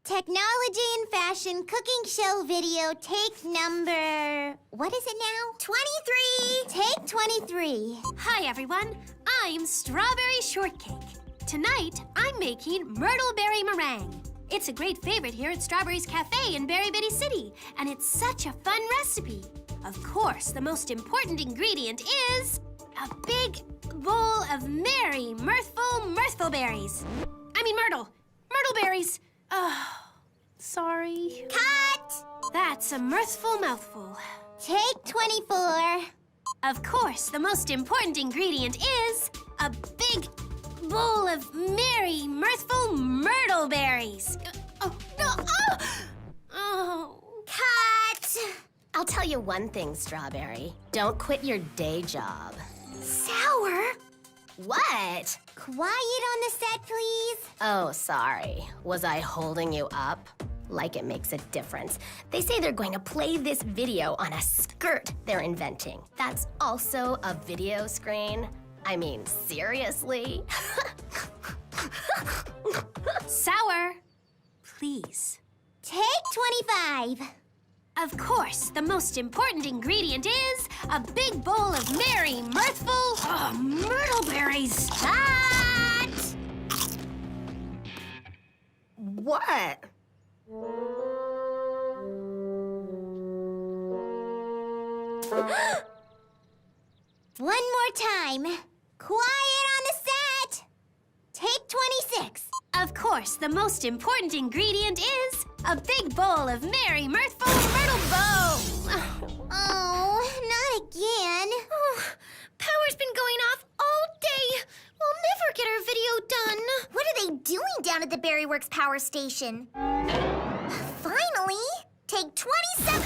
Technology and fashion cooking show video take number... What is it now? 23! Take 23. Hi, everyone. I'm Strawberry Shortcake. Tonight, I'm making myrtle berry meringue. It's a great favorite here at Strawberry's Café in Berry Bitty City, and it's such a fun recipe. Of course, the most important ingredient is a big bowl of merry, mirthful berries. I mean myrtle berries. Oh, sorry. Cut! That's a mirthful mouthful. Take 24. Of course, the most important ingredient is a big bowl of merry, mirthful myrtle berries. Oh, no! Oh! Cut! I'll tell you one thing, Strawberry. Don't quit your day job. Sour? What? Quiet on the set, please. Oh, sorry. Was I holding you up? Like it makes a difference. They say they're going to play this video on a skirt they're inventing. That's also a video screen. I mean, seriously? Sour, please. Take 25. Of course, the most important ingredient is a big bowl of merry, mirthful myrtle berries. Cut! What? One more time. Quiet on the set. Take 26. Of course, the most important ingredient is a big bowl of merry, mirthful myrtle bow. Oh, not again. Power's been going off all day. We'll never get our video done. What are they doing down at the Berryworks power station? Finally! Take 27.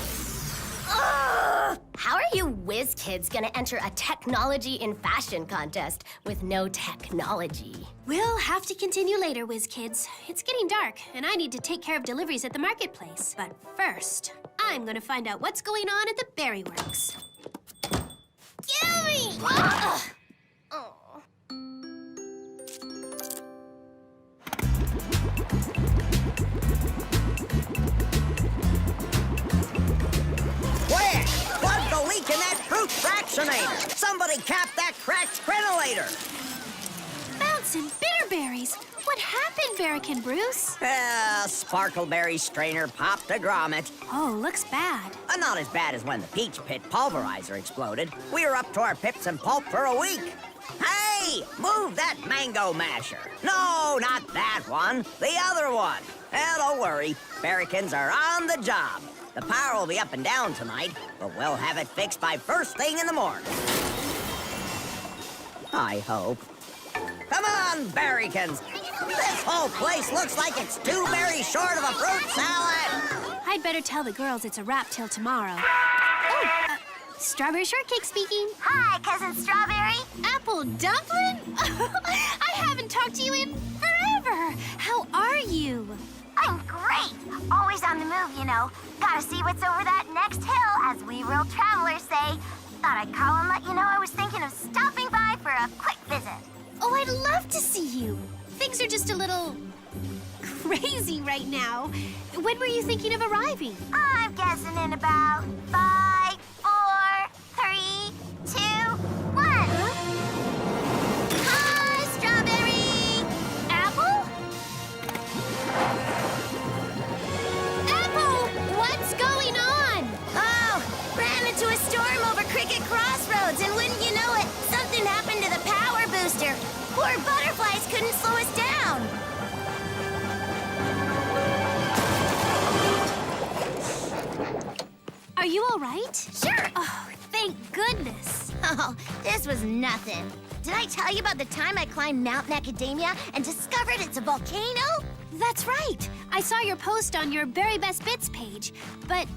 How are you whiz kids gonna enter a technology in fashion contest with no technology? We'll have to continue later, whiz kids. It's getting dark, and I need to take care of deliveries at the marketplace. But first, I'm gonna find out what's going on at the Berryworks. Gimme! Plug the leak in that fruit fractionator! Somebody cap that cracked crenulator! Bouncing bitterberries! What happened, Berrican Bruce? Sparkleberry strainer popped a grommet. Oh, looks bad. Not as bad as when the peach pit pulverizer exploded. We were up to our pips and pulp for a week. Hey! Move that mango masher! No, not that one. The other one. Don't worry. Berricans are on the job. The power will be up and down tonight, but we'll have it fixed by first thing in the morning. I hope. Come on, Berricans! This whole place looks like it's 2 berries short of a fruit salad! I'd better tell the girls it's a wrap till tomorrow. Oh, Strawberry Shortcake speaking. Hi, Cousin Strawberry. Apple Dumpling? I haven't talked to you in forever. How are you? I'm great. Always on the move, you know. Gotta see what's over that next hill, as we real travelers say. Thought I'd call and let you know I was thinking of stopping by for a quick visit. Oh, I'd love to see you. Things are just a little crazy right now. When were you thinking of arriving? I'm guessing in about 5, 4, 3, 2, 1. Hi, Strawberry! Apple? Apple, what's going on? Oh, ran into a storm over Cricket Crossroads, and wouldn't you know it, something happened to the power booster. Poor butterflies couldn't slow us down. Are you all right? Sure. Oh, thank goodness. Oh, this was nothing. Did I tell you about the time I climbed Mount Macadamia and discovered it's a volcano? That's right. I saw your post on your Berry Best Bits page. But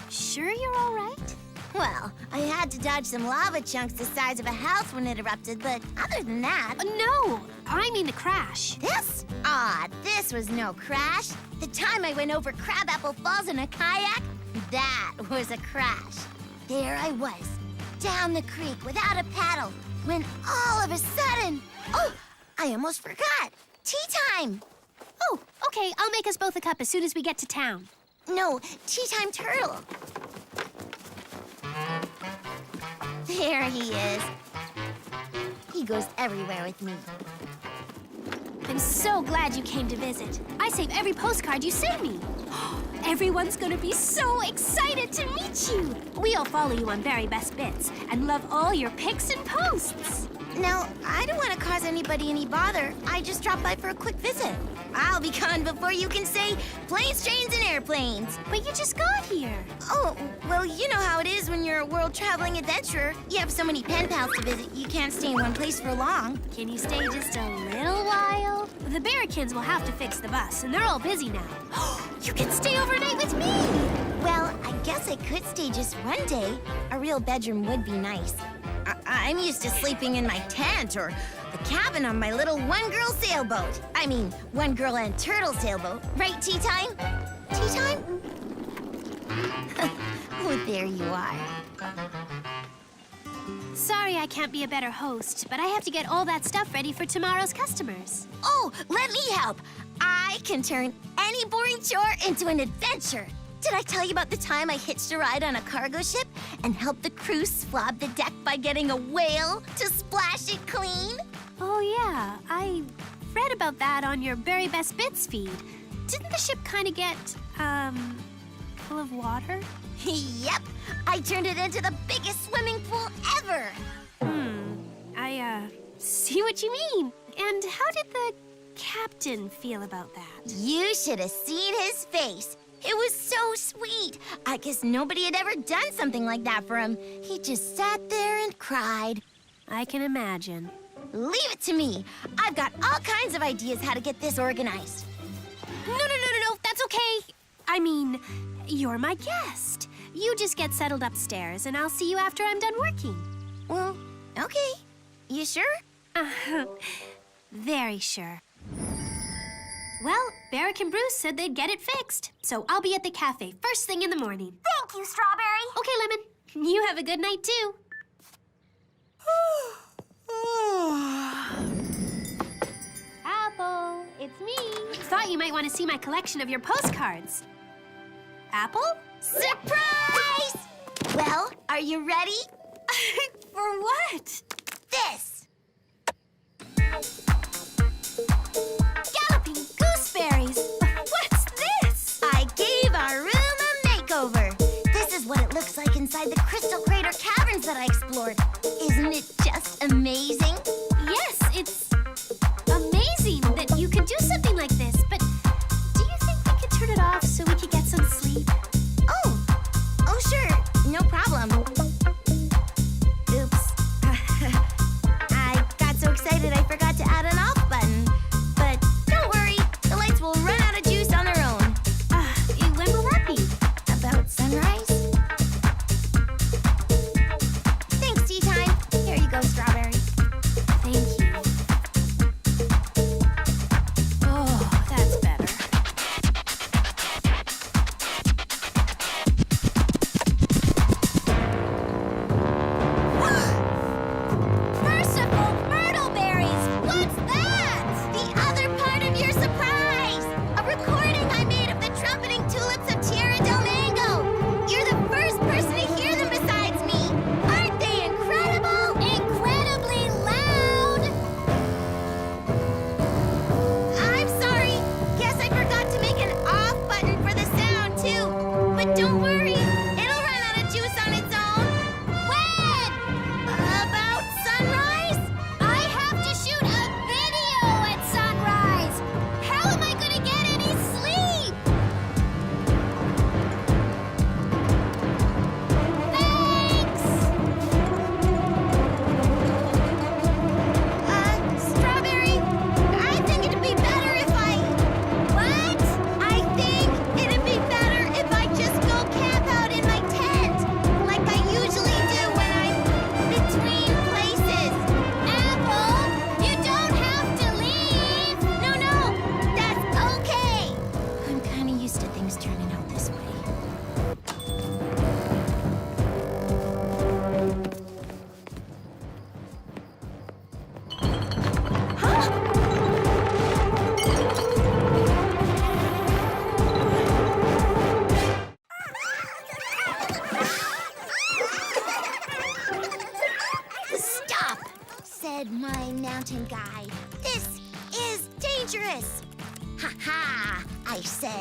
sure you're all right? Well, I had to dodge some lava chunks the size of a house when it erupted, but other than that... No, I mean the crash. This? This was no crash. The time I went over Crabapple Falls in a kayak, that was a crash. There I was, down the creek without a paddle, when all of a sudden... Oh, I almost forgot. Tea time. Oh, okay, I'll make us both a cup as soon as we get to town. No, tea time turtle. There he is. He goes everywhere with me. I'm so glad you came to visit. I save every postcard you send me. Everyone's gonna be so excited to meet you. We'll follow you on Berry Best Bits and love all your pics and posts. Now, I don't want to cause anybody any bother. I just dropped by for a quick visit. I'll be gone before you can say planes, trains, and airplanes. But you just got here. Oh, well, you know how it is when you're a world-traveling adventurer. You have so many pen pals to visit, you can't stay in one place for long. Can you stay just a little while? The Berrykins will have to fix the bus, and they're all busy now. You can stay overnight with me! Well, I guess I could stay just one day. A real bedroom would be nice. I'm used to sleeping in my tent or the cabin on my little one-girl sailboat. I mean, one-girl and turtle sailboat. Right, Tea Time? Tea Time? Oh, there you are. Sorry I can't be a better host, but I have to get all that stuff ready for tomorrow's customers. Oh, let me help. I can turn any boring chore into an adventure. Did I tell you about the time I hitched a ride on a cargo ship and helped the crew swab the deck by getting a whale to splash it clean? Oh, yeah. I read about that on your Berry Best Bits feed. Didn't the ship kind of get, full of water? Yep. I turned it into the biggest swimming pool ever. I see what you mean. And how did the captain feel about that? You should have seen his face. It was so sweet. I guess nobody had ever done something like that for him. He just sat there and cried. I can imagine. Leave it to me. I've got all kinds of ideas how to get this organized. No, that's okay. I mean, you're my guest. You just get settled upstairs, and I'll see you after I'm done working. Well, okay. You sure? Very sure. Well, Barrick and Bruce said they'd get it fixed, so I'll be at the cafe first thing in the morning. Thank you, Strawberry. Okay, Lemon. You have a good night, too. Apple, it's me. Thought you might want to see my collection of your postcards. Apple? Surprise! Well, are you ready? For what? This! Galloping gooseberries! What's this? I gave our room a makeover. This is what it looks like inside the Crystal Crater caverns that I explored. Isn't it just amazing? Yes, it's amazing that you could do something like this, but do you think we could turn it off so we could get some sleep? Oh, sure. No problem. Oops. I got so excited I forgot to add an off button. But don't worry, the lights will run out of juice on their own. When will that be? About sunrise? Thanks, Tea Time. Here you go, Strawberry.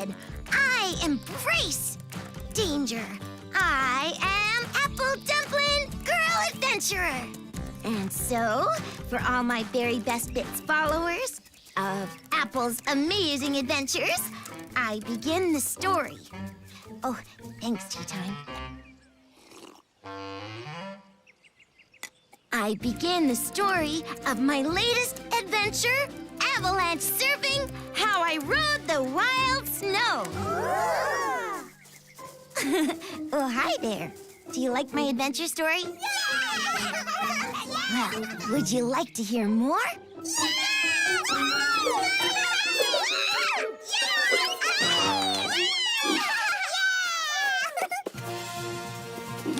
said, I embrace danger. I am Apple Dumpling Girl Adventurer. And so, for all my very best bits followers of Apple's amazing adventures, I begin the story. Oh, thanks, Tea Time. I begin the story of my latest adventure, avalanche surfing, how I rode the wild snow. Oh, hi there. Do you like my adventure story? Well, would you like to hear more?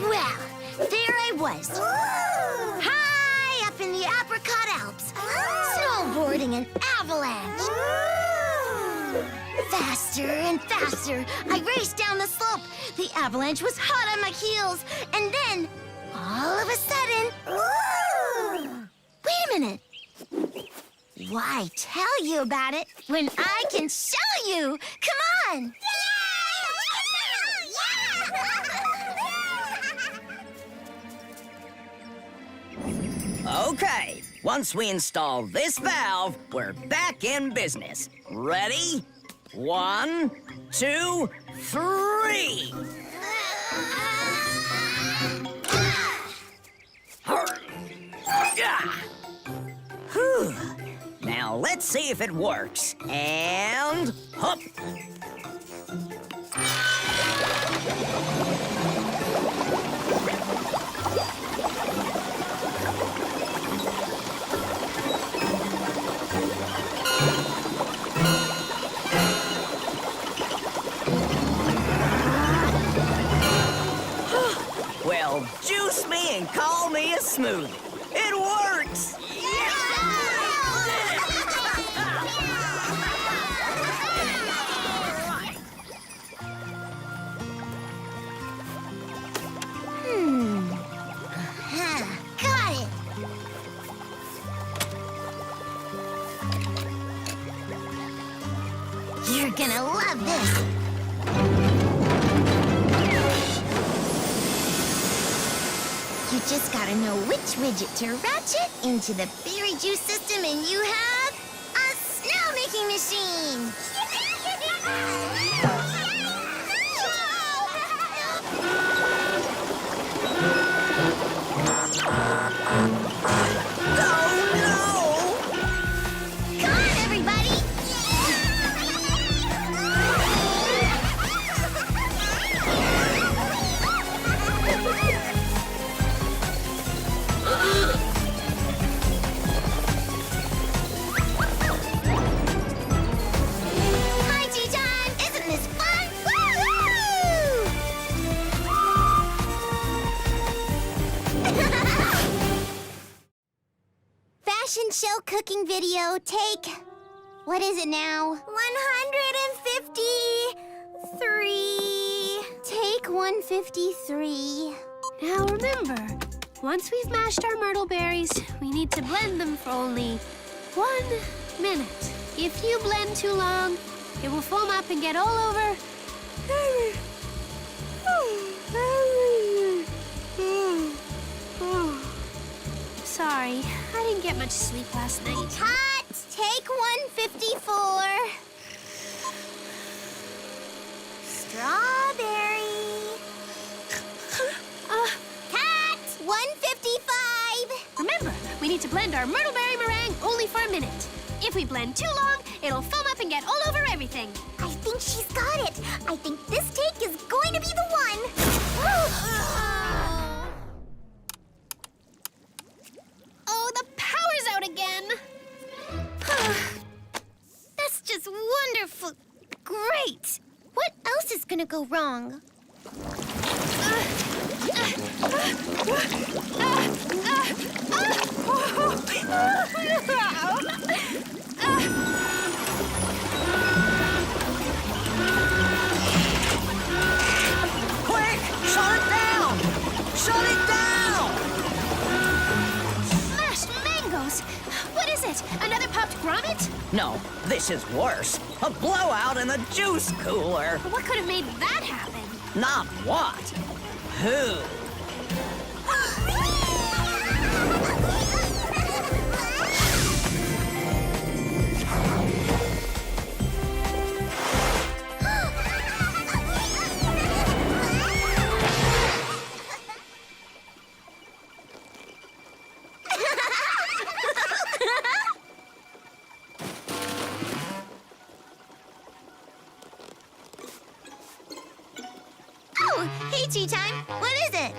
Well, there I was. High up in the Apricot Alps, snowboarding an avalanche. Faster and faster, I raced down the slope. The avalanche was hot on my heels, and then, all of a sudden... Wait a minute. Why tell you about it when I can show you? Come on! Okay, once we install this valve, we're back in business. Ready? 1, 2, 3! Whew. Now let's see if it works. And hop! Well, juice me and call me a smoothie. It works! Got it! You're gonna love this! You just gotta know which widget to ratchet into the berry juice system, and you have a snow-making machine! Oh, no! Come on, everybody! Hi, Tea Time! Isn't this fun? Woo! Fashion show cooking video, take... What is it now? 153. Take 153. Now remember, once we've mashed our myrtle berries, we need to blend them for only 1 minute. If you blend too long, it will foam up and get all over. Sorry, I didn't get much sleep last night. Hot! Take 154. Strawberry. Cat! 155. Remember, we need to blend our myrtle berry meringue only for a minute. If we blend too long, it'll foam up and get all over everything. I think she's got it. I think this take is going to be the one. Oh, the power's out again. That's just wonderful. Great. What else is gonna go wrong? Quick! Shut it down! Shut it down! Mashed mangoes! What is it? Another popped grommet? No, this is worse. A blowout in the juice cooler. What could have made that happen? Not what? Who? Oh, hey, tea time. What is it?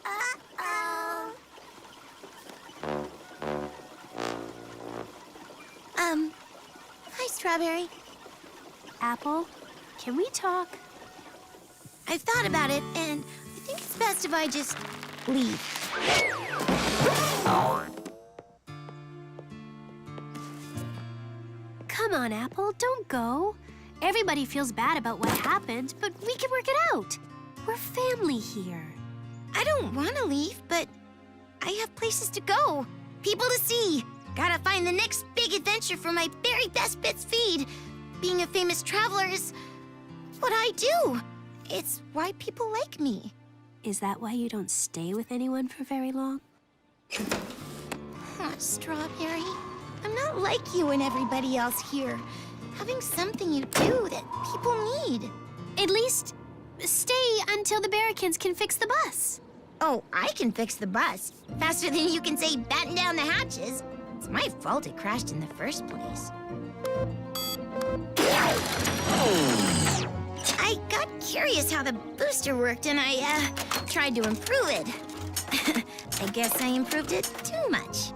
Uh-oh. Hi, Strawberry. Apple, can we talk? I've thought about it, and I think it's best if I just leave. Come on, Apple, don't go. Everybody feels bad about what happened, but we can work it out. We're family here. I don't want to leave, but I have places to go, people to see. Gotta find the next big adventure for my very best bits feed. Being a famous traveler is what I do. It's why people like me. Is that why you don't stay with anyone for very long? Strawberry, I'm not like you and everybody else here. Having something you do that people need. At least stay until the Berrykins can fix the bus. Oh, I can fix the bus. Faster than you can say batten down the hatches. It's my fault it crashed in the first place. I got curious how the booster worked and I, tried to improve it. I guess I improved it too much.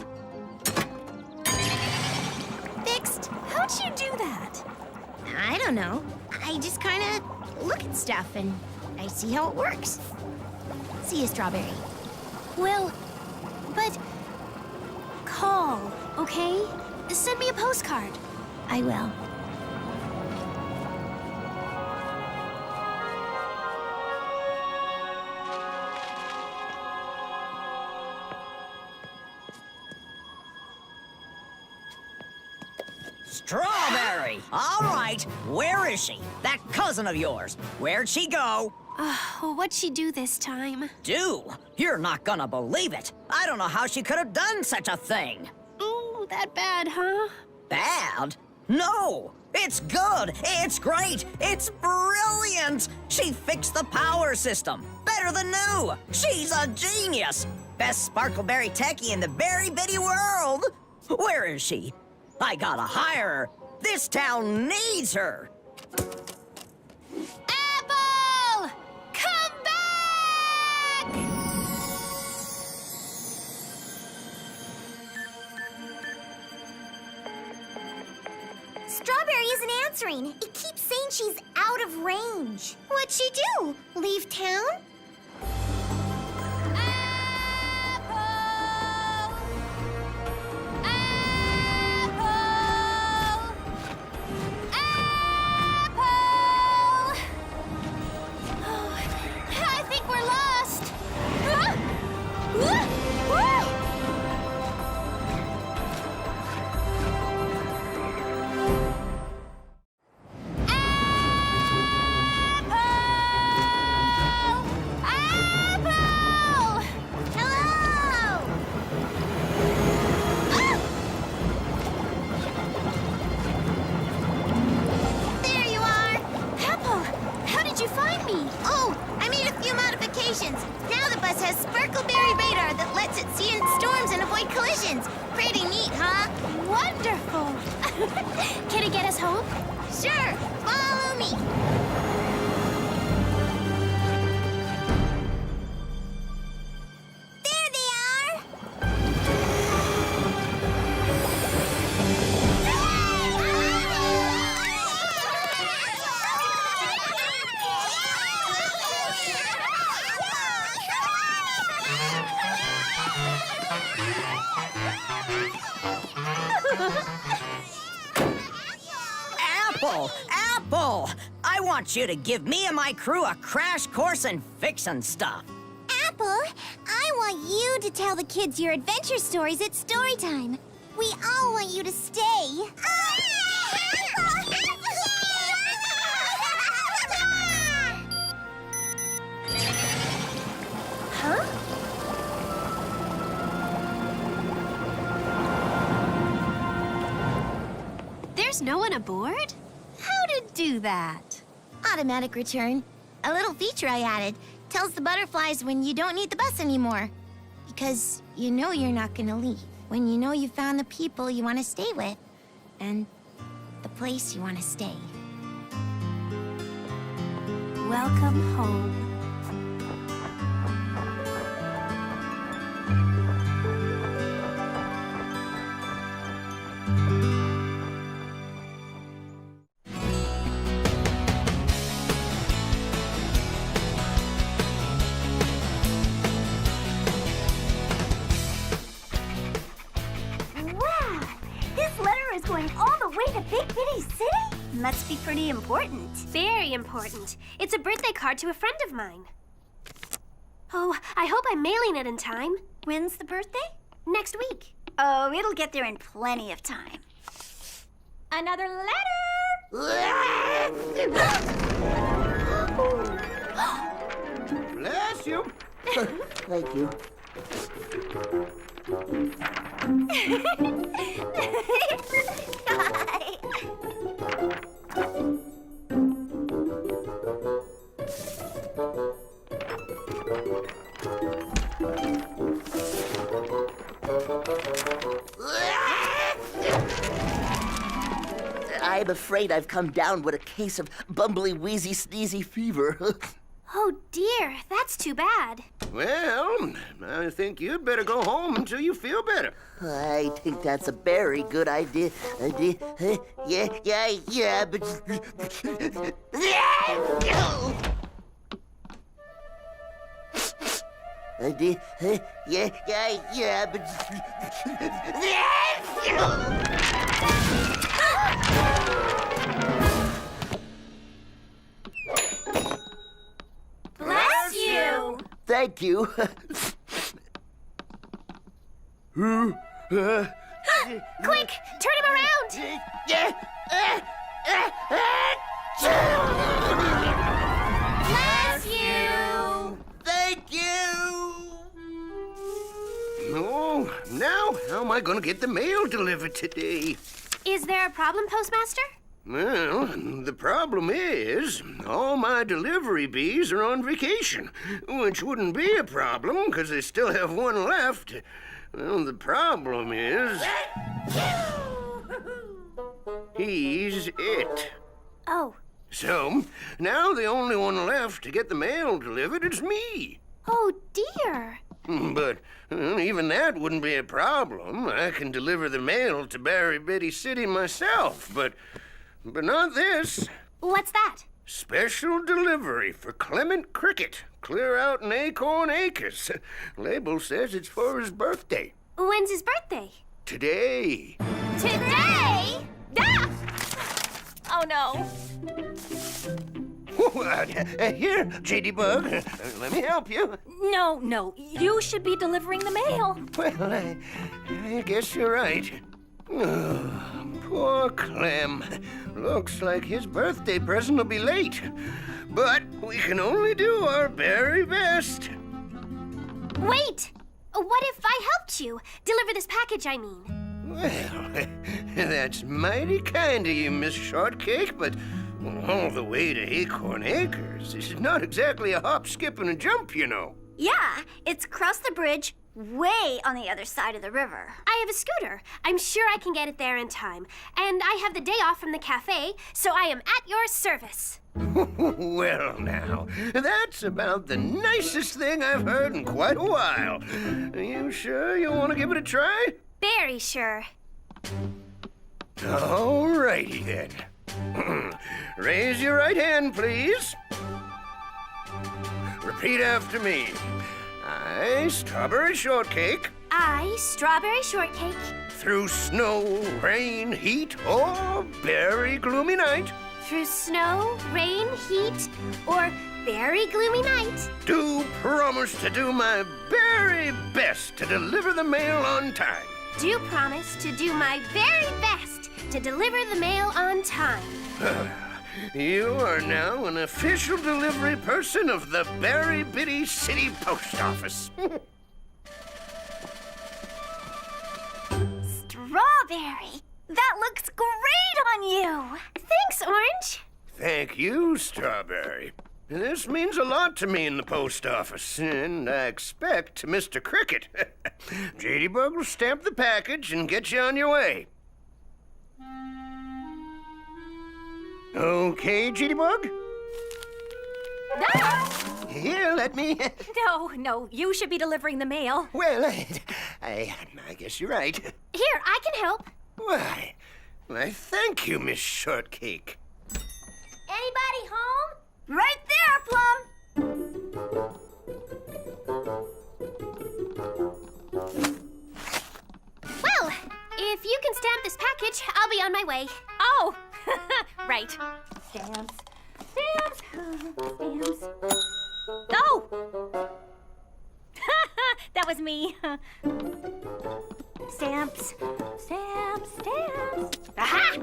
Fixed. How'd you do that? I don't know. I just kind of look at stuff and I see how it works. See you, Strawberry. Well, but call, okay? Send me a postcard. I will. Strawberry! All right, where is she? That cousin of yours. Where'd she go? What'd she do this time? Do? You're not gonna believe it. I don't know how she could have done such a thing. Ooh, that bad, huh? Bad? No! It's good! It's great! It's brilliant! She fixed the power system. Better than new! She's a genius! Best sparkleberry techie in the Berry Bitty world! Where is she? I gotta hire her. This town needs her. Apple! Come back! Strawberry isn't answering. It keeps saying she's out of range. What'd she do? Leave town? Now the bus has sparkleberry radar that lets it see in storms and avoid collisions. Pretty neat, huh? Wonderful! Can it get us home? Sure, follow me. There they are! Apple! Apple! I want you to give me and my crew a crash course in fixin' stuff. Apple, I want you to tell the kids your adventure stories at story time. We all want you to stay. Huh? There's no one aboard? How'd it do that? Automatic return. A little feature I added. Tells the butterflies when you don't need the bus anymore. Because you know you're not gonna leave. When you know you found the people you want to stay with. And the place you want to stay. Welcome home. Wow! This letter is going all the way to Big Bitty City? Must be pretty important. Very important. It's a birthday card to a friend of mine. Oh, I hope I'm mailing it in time. When's the birthday? Next week. Oh, it'll get there in plenty of time. Another letter! Bless you. Thank you. I'm afraid I've come down with a case of bumbly, wheezy, sneezy fever. Oh dear, that's too bad. Well, I think you'd better go home until you feel better. I think that's a very good idea. Yeah, but... Yeah, but... Bless you! Thank you. Quick, turn him around! Bless you! Thank you! Oh, now how am I going to get the mail delivered today? Is there a problem, Postmaster? Well, the problem is, all my delivery bees are on vacation, which wouldn't be a problem because they still have one left. Well, the problem is... he's it. Oh. So, now the only one left to get the mail delivered is me. Oh dear. But even that wouldn't be a problem. I can deliver the mail to Berry Bitty City myself, but not this. What's that? Special delivery for Clement Cricket. Clear out in Acorn Acres. Label says it's for his birthday. When's his birthday? Today. Today? Ah! Oh no. Here, J.D. Bug. Let me help you. No, you should be delivering the mail. Well, I guess you're right. Oh, poor Clem. Looks like his birthday present will be late. But we can only do our very best. Wait! What if I helped you? Deliver this package, I mean. Well, that's mighty kind of you, Miss Shortcake, but all the way to Acorn Acres is not exactly a hop, skip, and a jump, you know. Yeah, it's across the bridge, way on the other side of the river. I have a scooter. I'm sure I can get it there in time. And I have the day off from the cafe, so I am at your service. Well, now, that's about the nicest thing I've heard in quite a while. Are you sure you want to give it a try? Very sure. All righty then. Raise your right hand, please. Repeat after me. I, Strawberry Shortcake, I, Strawberry Shortcake, through snow, rain, heat, or very gloomy night, through snow, rain, heat, or very gloomy night, do promise to do my very best to deliver the mail on time. do promise to do my very best to deliver the mail on time. You are now an official delivery person of the Berry Bitty City Post Office. Strawberry, that looks great on you. Thanks, Orange. Thank you, Strawberry. This means a lot to me in the post office, and I expect Mr. Cricket. Jadybug will stamp the package and get you on your way. Okay, Jadybug? Here, let me... No, you should be delivering the mail. Well, I guess you're right. Here, I can help. Why, thank you, Miss Shortcake. Anybody home? Right there, Plum. Well, if you can stamp this package, I'll be on my way. Oh, right. Stamps. Oh! That was me. Stamps. Aha!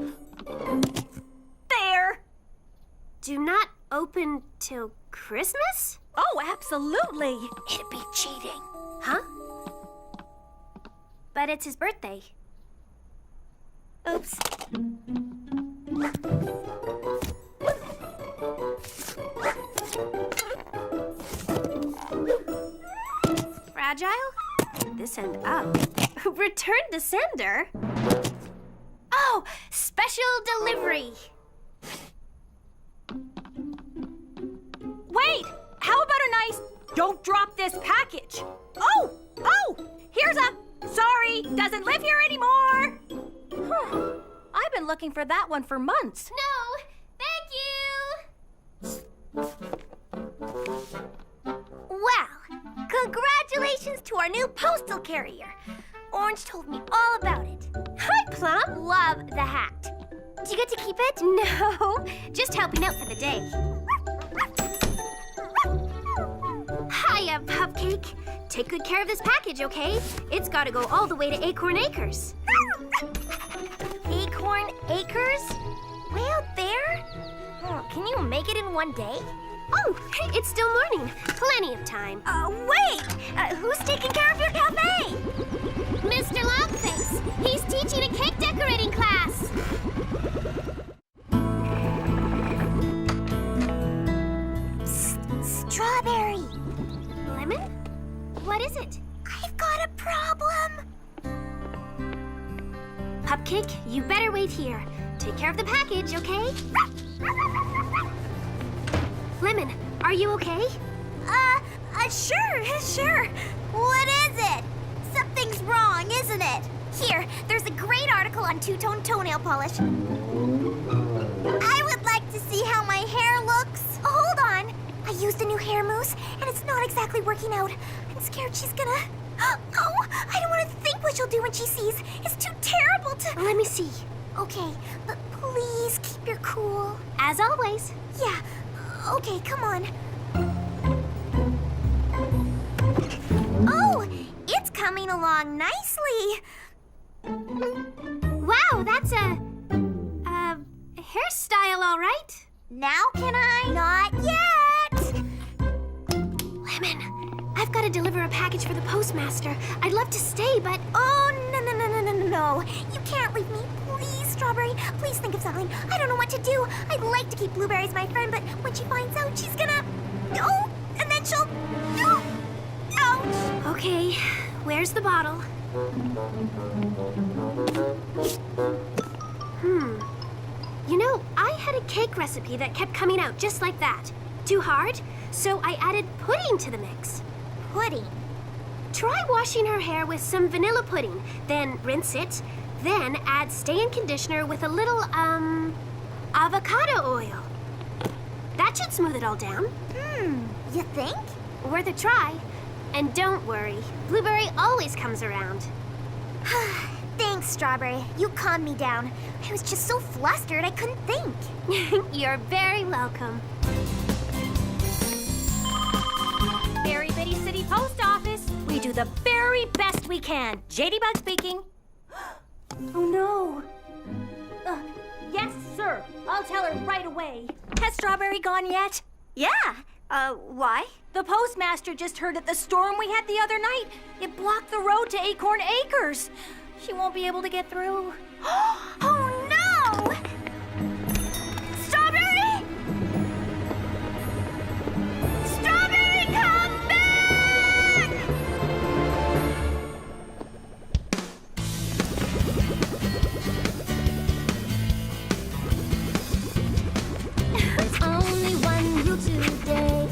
There! Do not open till Christmas? Oh, absolutely. It'd be cheating. Huh? But it's his birthday. Oops. Fragile? This end up. Return to sender? Oh, special delivery. Wait! How about a nice don't drop this package? Oh! Here's a sorry, doesn't live here anymore. I've been looking for that one for months. No, thank you. Well, congratulations to our new postal carrier. Orange told me all about it. Hi, Plum. Love the hat. Do you get to keep it? No, just helping out for the day. Hiya, Pupcake. Take good care of this package, okay? It's got to go all the way to Acorn Acres. Acorn Acres? Way out there? Oh, can you make it in one day? Oh, it's still morning. Plenty of time. Wait! Who's taking care of your cafe? Mr. Longface, he's teaching a cake decorating class. Strawberry! Lemon? What is it? I've got a problem! Pupcake, you better wait here. Take care of the package, okay? Lemon, are you okay? Sure. What is it? Something's wrong, isn't it? Here, there's a great article on two-tone toenail polish. I would like to see how my hair looks. Hold on. I used a new hair mousse, and it's not exactly working out. I'm scared she's gonna... Oh, I don't want to think what she'll do when she sees. It's too terrible to... Let me see. Okay, but please keep your cool. As always. Yeah, okay, come on. Oh, it's coming along nicely. Wow, that's a hairstyle, all right. Now can I? Not yet. Lemon, I've got to deliver a package for the postmaster. I'd love to stay, but... Oh, no. You can't leave me. Please, Strawberry. Please think of something. I don't know what to do. I'd like to keep Blueberry as my friend, but when she finds out, she's gonna... Oh, and then she'll... Oh, ouch. Okay, where's the bottle? You know, I had a cake recipe that kept coming out just like that. Too hard? So I added pudding to the mix. Pudding. Try washing her hair with some vanilla pudding, then rinse it, then add stay-in conditioner with a little, avocado oil. That should smooth it all down. You think? Worth a try. And don't worry, Blueberry always comes around. Thanks, Strawberry. You calmed me down. I was just so flustered I couldn't think. You're very welcome. Berry Bitty City Post Office. We do the very best we can. Jadybug speaking. Oh, no. Yes, sir. I'll tell her right away. Has Strawberry gone yet? Yeah. Why? The postmaster just heard at the storm we had the other night. It blocked the road to Acorn Acres. She won't be able to get through. Oh, no! Strawberry! Strawberry, come back! There's only one rule today.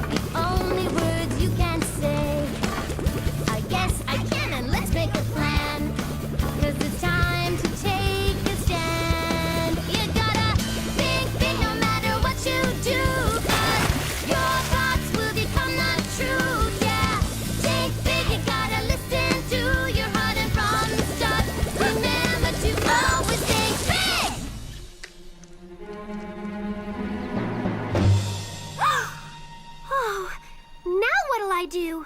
The only words you can say. I guess I can, and let's make a plan. 'Cause it's time to take a stand. You gotta think big no matter what you do. 'Cause your thoughts will become the truth, yeah. Think big, you gotta listen to your heart, and from the start, remember to always think big. Oh, now what'll I do?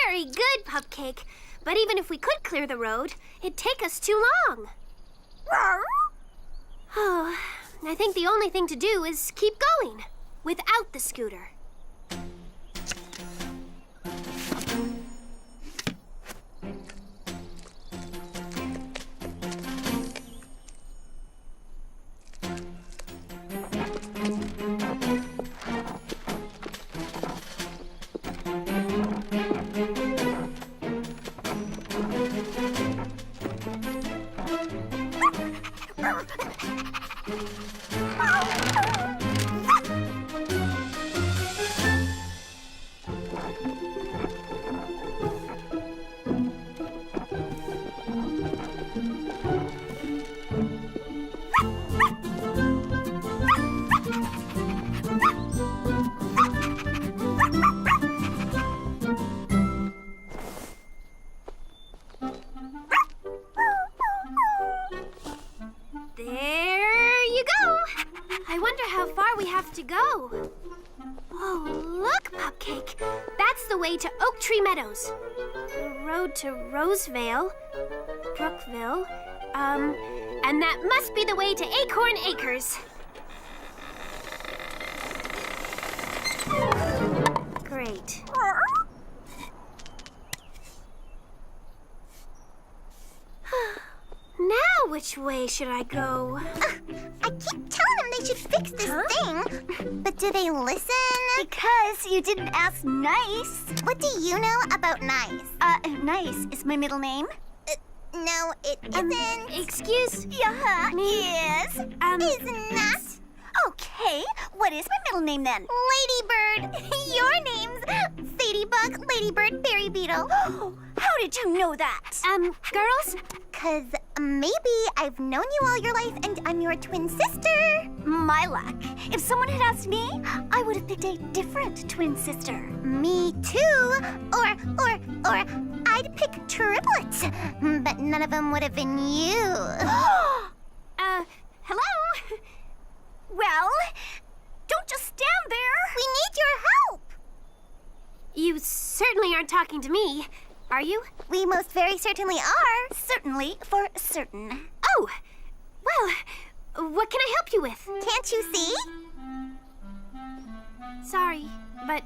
Very good, Pupcake. But even if we could clear the road, it'd take us too long. Oh, I think the only thing to do is keep going without the scooter. There you go. I wonder how far we have to go. Oh, look, Pupcake. That's the way to Oak Tree Meadows. The road to Rosevale, Brookville, and that must be the way to Acorn Acres. Great. Now which way should I go? I keep telling them they should fix this thing. But do they listen? Because you didn't ask nice. What do you know about nice? Nice is my middle name. No, it isn't. Excuse Yeah, me? yes. Isn't that? Okay, what is my middle name then? Ladybird. Your name's Sadybug, Ladybird, Berry Beetle. How did you know that? Girls? 'Cause maybe I've known you all your life and I'm your twin sister. My luck. If someone had asked me, I would have picked a different twin sister. Me too. Or I'd pick triplets. But none of them would have been you. Hello? Well, don't just stand there. We need your help. You certainly aren't talking to me, are you? We most very certainly are. Certainly, for certain. Oh, well, what can I help you with? Can't you see? Sorry, but,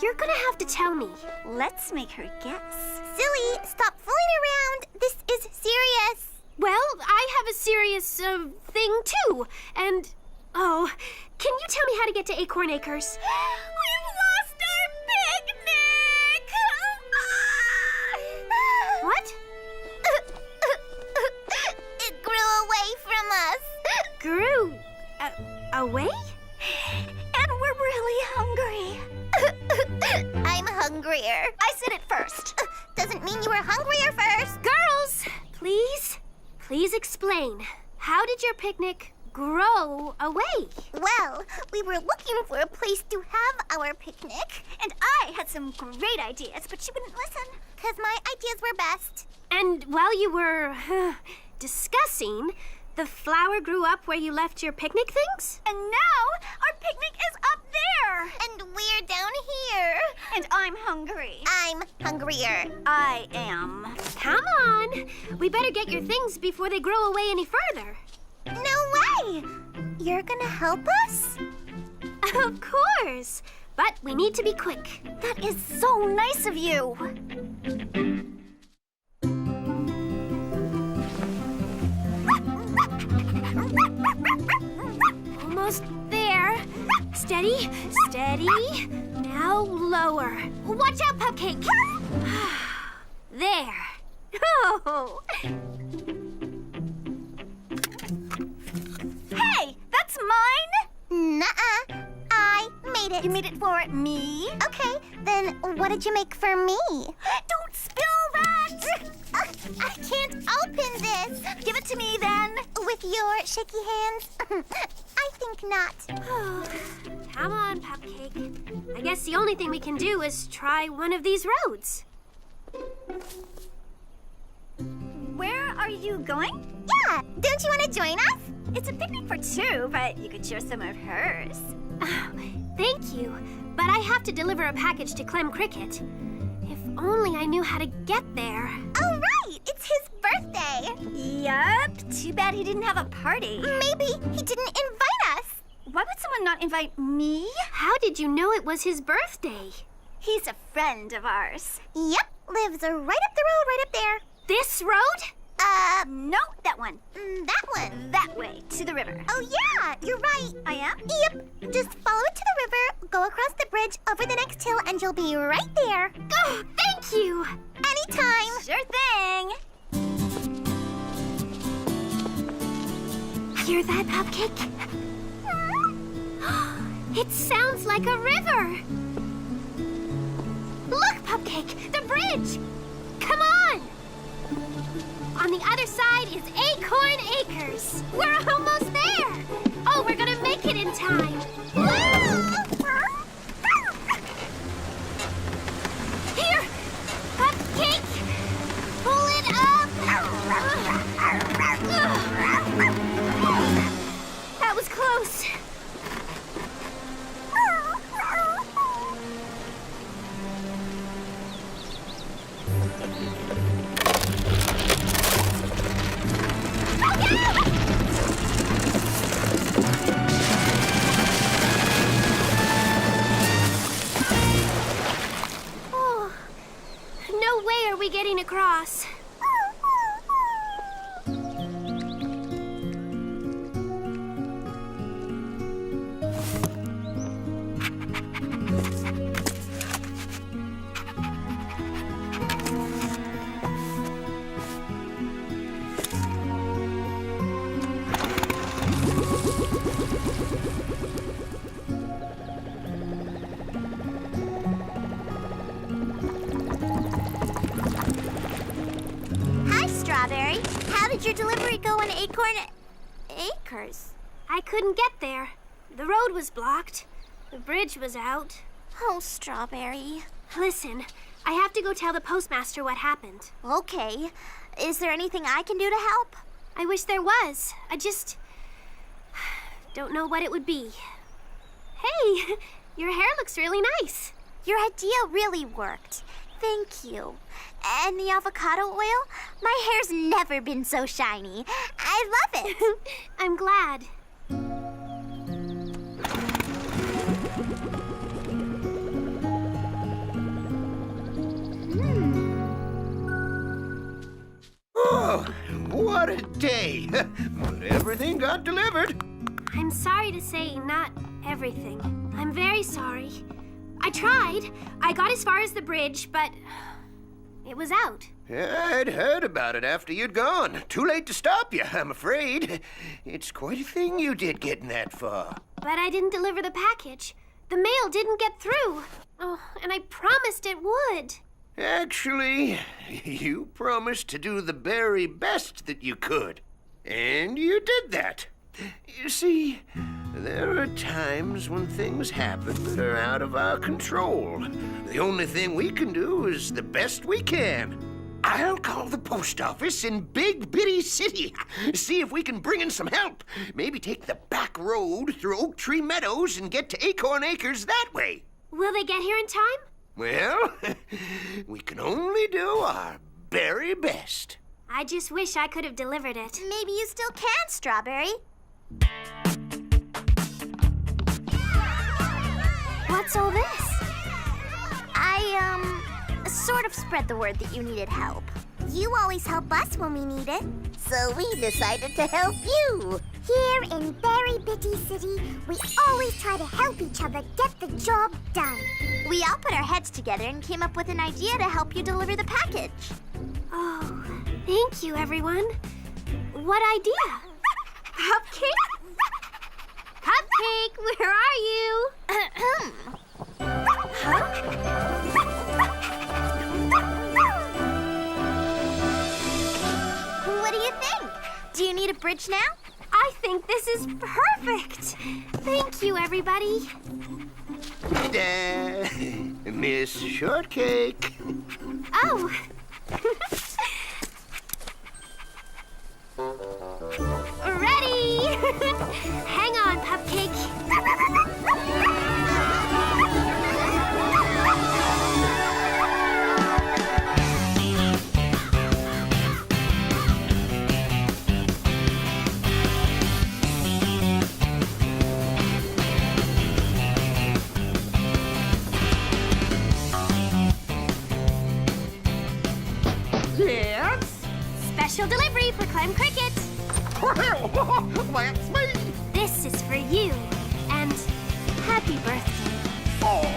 you're gonna have to tell me. Let's make her guess. Silly, stop fooling around. This is serious. Well, I have a serious, thing too, and, oh, can you tell me how to get to Acorn Acres? We've lost our picnic! What? It grew away from us. Grew, away? And we're really hungry. I'm hungrier. I said it first. Doesn't mean you were hungrier first. Girls, please explain. How did your picnic grow away? Well, we were looking for a place to have our picnic. And I had some great ideas, but she wouldn't listen. 'Cause my ideas were best. And while you were discussing, The flower grew up where you left your picnic things? And now our picnic is up there. And we're down here. And I'm hungry. I'm hungrier. I am. Come on. We better get your things before they grow away any further. No way! You're gonna help us? Of course. But we need to be quick. That is so nice of you. Almost there. Steady, steady. Now lower. Watch out, Pupcake. There. Oh. Hey, that's mine. Nuh-uh. I made it. You made it for me? Okay, then what did you make for me? Don't spill that. I can't open this. Give it to me then. With your shaky hands? I think not. Come on, Pupcake. I guess the only thing we can do is try one of these roads. Where are you going? Yeah, don't you want to join us? It's a picnic for two, but you could share some of hers. Oh, thank you, but I have to deliver a package to Clem Cricket. If only I knew how to get there. Oh, right, it's his birthday. Yup. Too bad he didn't have a party. Maybe he didn't invite us. Why would someone not invite me? How did you know it was his birthday? He's a friend of ours. Yep, lives right up the road, right up there. This road? No, that one. That one. That way, to the river. Oh, yeah, you're right. I am? Yep, just follow it to the river, go across the bridge, over the next hill, and you'll be right there. Oh, thank you. Anytime. Sure thing. Hear that, Pupcake? It sounds like a river. Look, Pupcake, the bridge. Come on. On the other side is Acorn Acres. We're almost there. Oh, we're gonna make it in time. Here, Pupcake, pull it up. That was close. Oh, no way are we getting across. Hi, Strawberry. How did your delivery go in Acorn Acres? I couldn't get there. The road was blocked. The bridge was out. Oh, Strawberry. Listen, I have to go tell the postmaster what happened. Okay. Is there anything I can do to help? I wish there was. I just don't know what it would be. Hey, your hair looks really nice. Your idea really worked. Thank you. And the avocado oil? My hair's never been so shiny. I love it. I'm glad. Oh, what a day. But everything got delivered. I'm sorry to say not everything. I'm very sorry. I tried. I got as far as the bridge, but it was out. I'd heard about it after you'd gone. Too late to stop you, I'm afraid. It's quite a thing you did getting that far. But I didn't deliver the package. The mail didn't get through. Oh, and I promised it would. Actually, you promised to do the very best that you could. And you did that. You see, there are times when things happen that are out of our control. The only thing we can do is the best we can. I'll call the post office in Big Bitty City. See if we can bring in some help. Maybe take the back road through Oak Tree Meadows and get to Acorn Acres that way. Will they get here in time? Well, we can only do our very best. I just wish I could have delivered it. Maybe you still can, Strawberry. What's all this? I sort of spread the word that you needed help. You always help us when we need it, so we decided to help you. Here in Berry Bitty City, we always try to help each other get the job done. We all put our heads together and came up with an idea to help you deliver the package. Oh, thank you, everyone. What idea? Pupcake? Pupcake, where are you? What do you think? Do you need a bridge now? I think this is perfect. Thank you, everybody. Miss Shortcake. Oh. Ready! Hang on, Pupcake. Yes? Special delivery for Clem Cricket. That's me. This is for you. And happy birthday. Oh,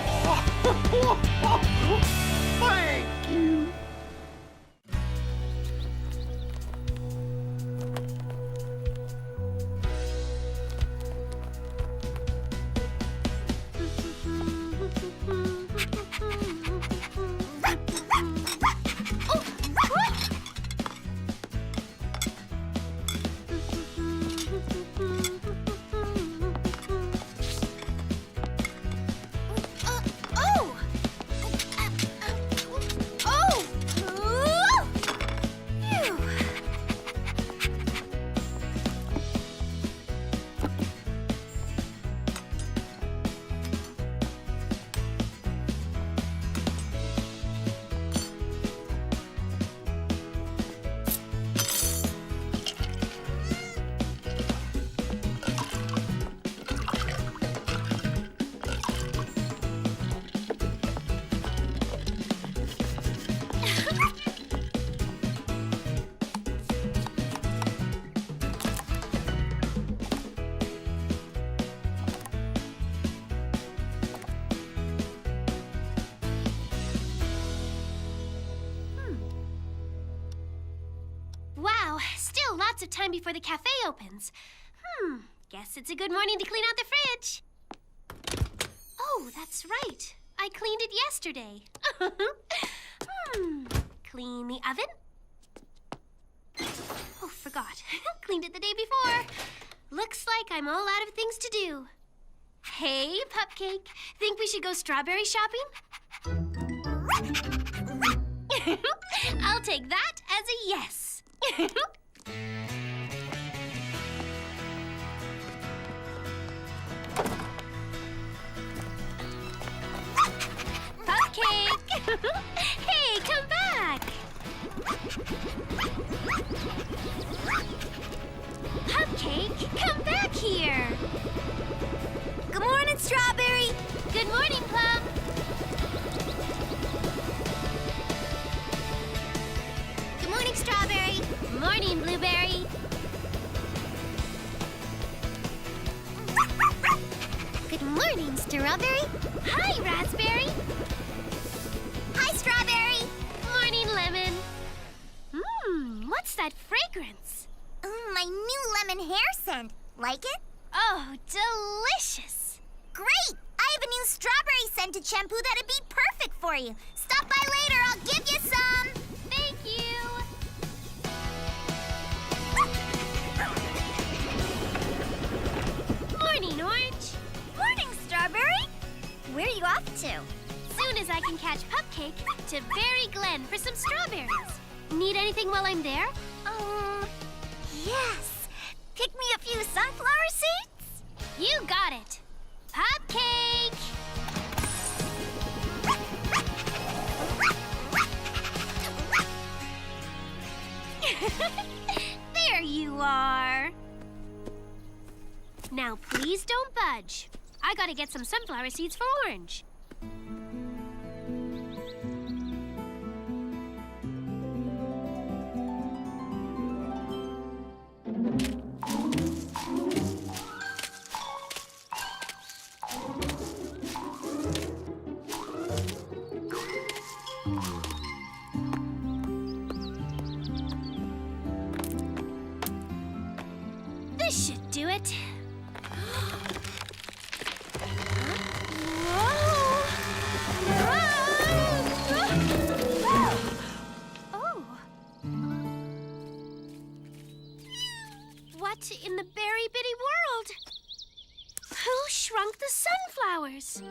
thank you. Wow, still lots of time before the cafe opens. Guess it's a good morning to clean out the fridge. Oh, that's right. I cleaned it yesterday. Clean the oven. Oh, forgot. Cleaned it the day before. Looks like I'm all out of things to do. Hey, Pupcake, think we should go strawberry shopping? I'll take that as a yes. Pupcake! Hey, come back! Pupcake, come back here! Good morning, Strawberry. Good morning, Plum. Good morning, Strawberry. Morning, Blueberry. Good morning, Strawberry. Hi, Raspberry. Hi, Strawberry. Morning, Lemon. What's that fragrance? My new lemon hair scent. Like it? Oh, delicious. Great! I have a new strawberry scented shampoo that'd be perfect for you. Stop by later. I'll give you some. Thank you. Morning, Orange. Morning, Strawberry. Where are you off to? Soon as I can catch Pupcake to Berry Glen for some strawberries. Need anything while I'm there? Yes. Pick me a few sunflower seeds. You got it. Pupcake! There you are. Now, please don't budge. I gotta get some sunflower seeds for Orange. This should do it. Oh. What in the Berry Bitty world? Who shrunk the sunflowers?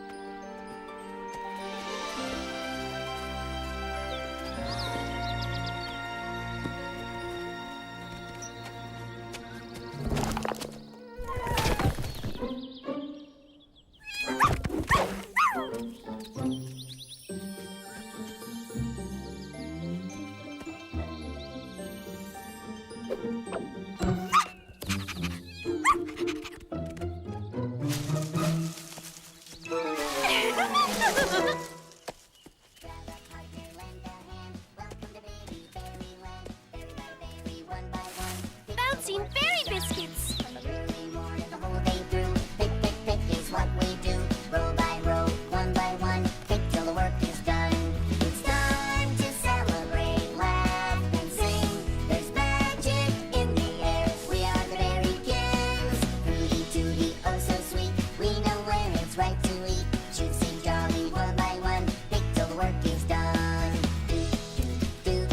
Bouncing berry biscuits. From the early morning the whole day through. Pick, pick, pick is what we do. Row by row, one by one. Pick till the work is done. It's time to celebrate, laugh and sing. There's magic in the air. We are the Berry Kids. Fruity, tooty, oh so sweet. We know when it's right to eat. Should sing jolly one by one. Pick till the work is done. Do, do, do,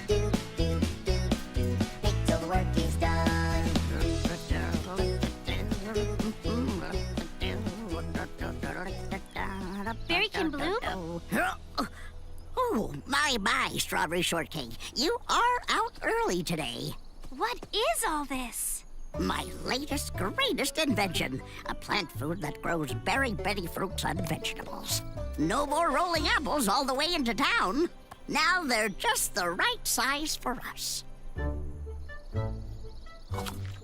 do, do, do, do. Pick till the work is done. Berry can bloom? Oh, my, Strawberry Shortcake. You are out early today. What is all this? My latest, greatest invention. A plant food that grows Berry Bitty fruits and vegetables. No more rolling apples all the way into town. Now they're just the right size for us.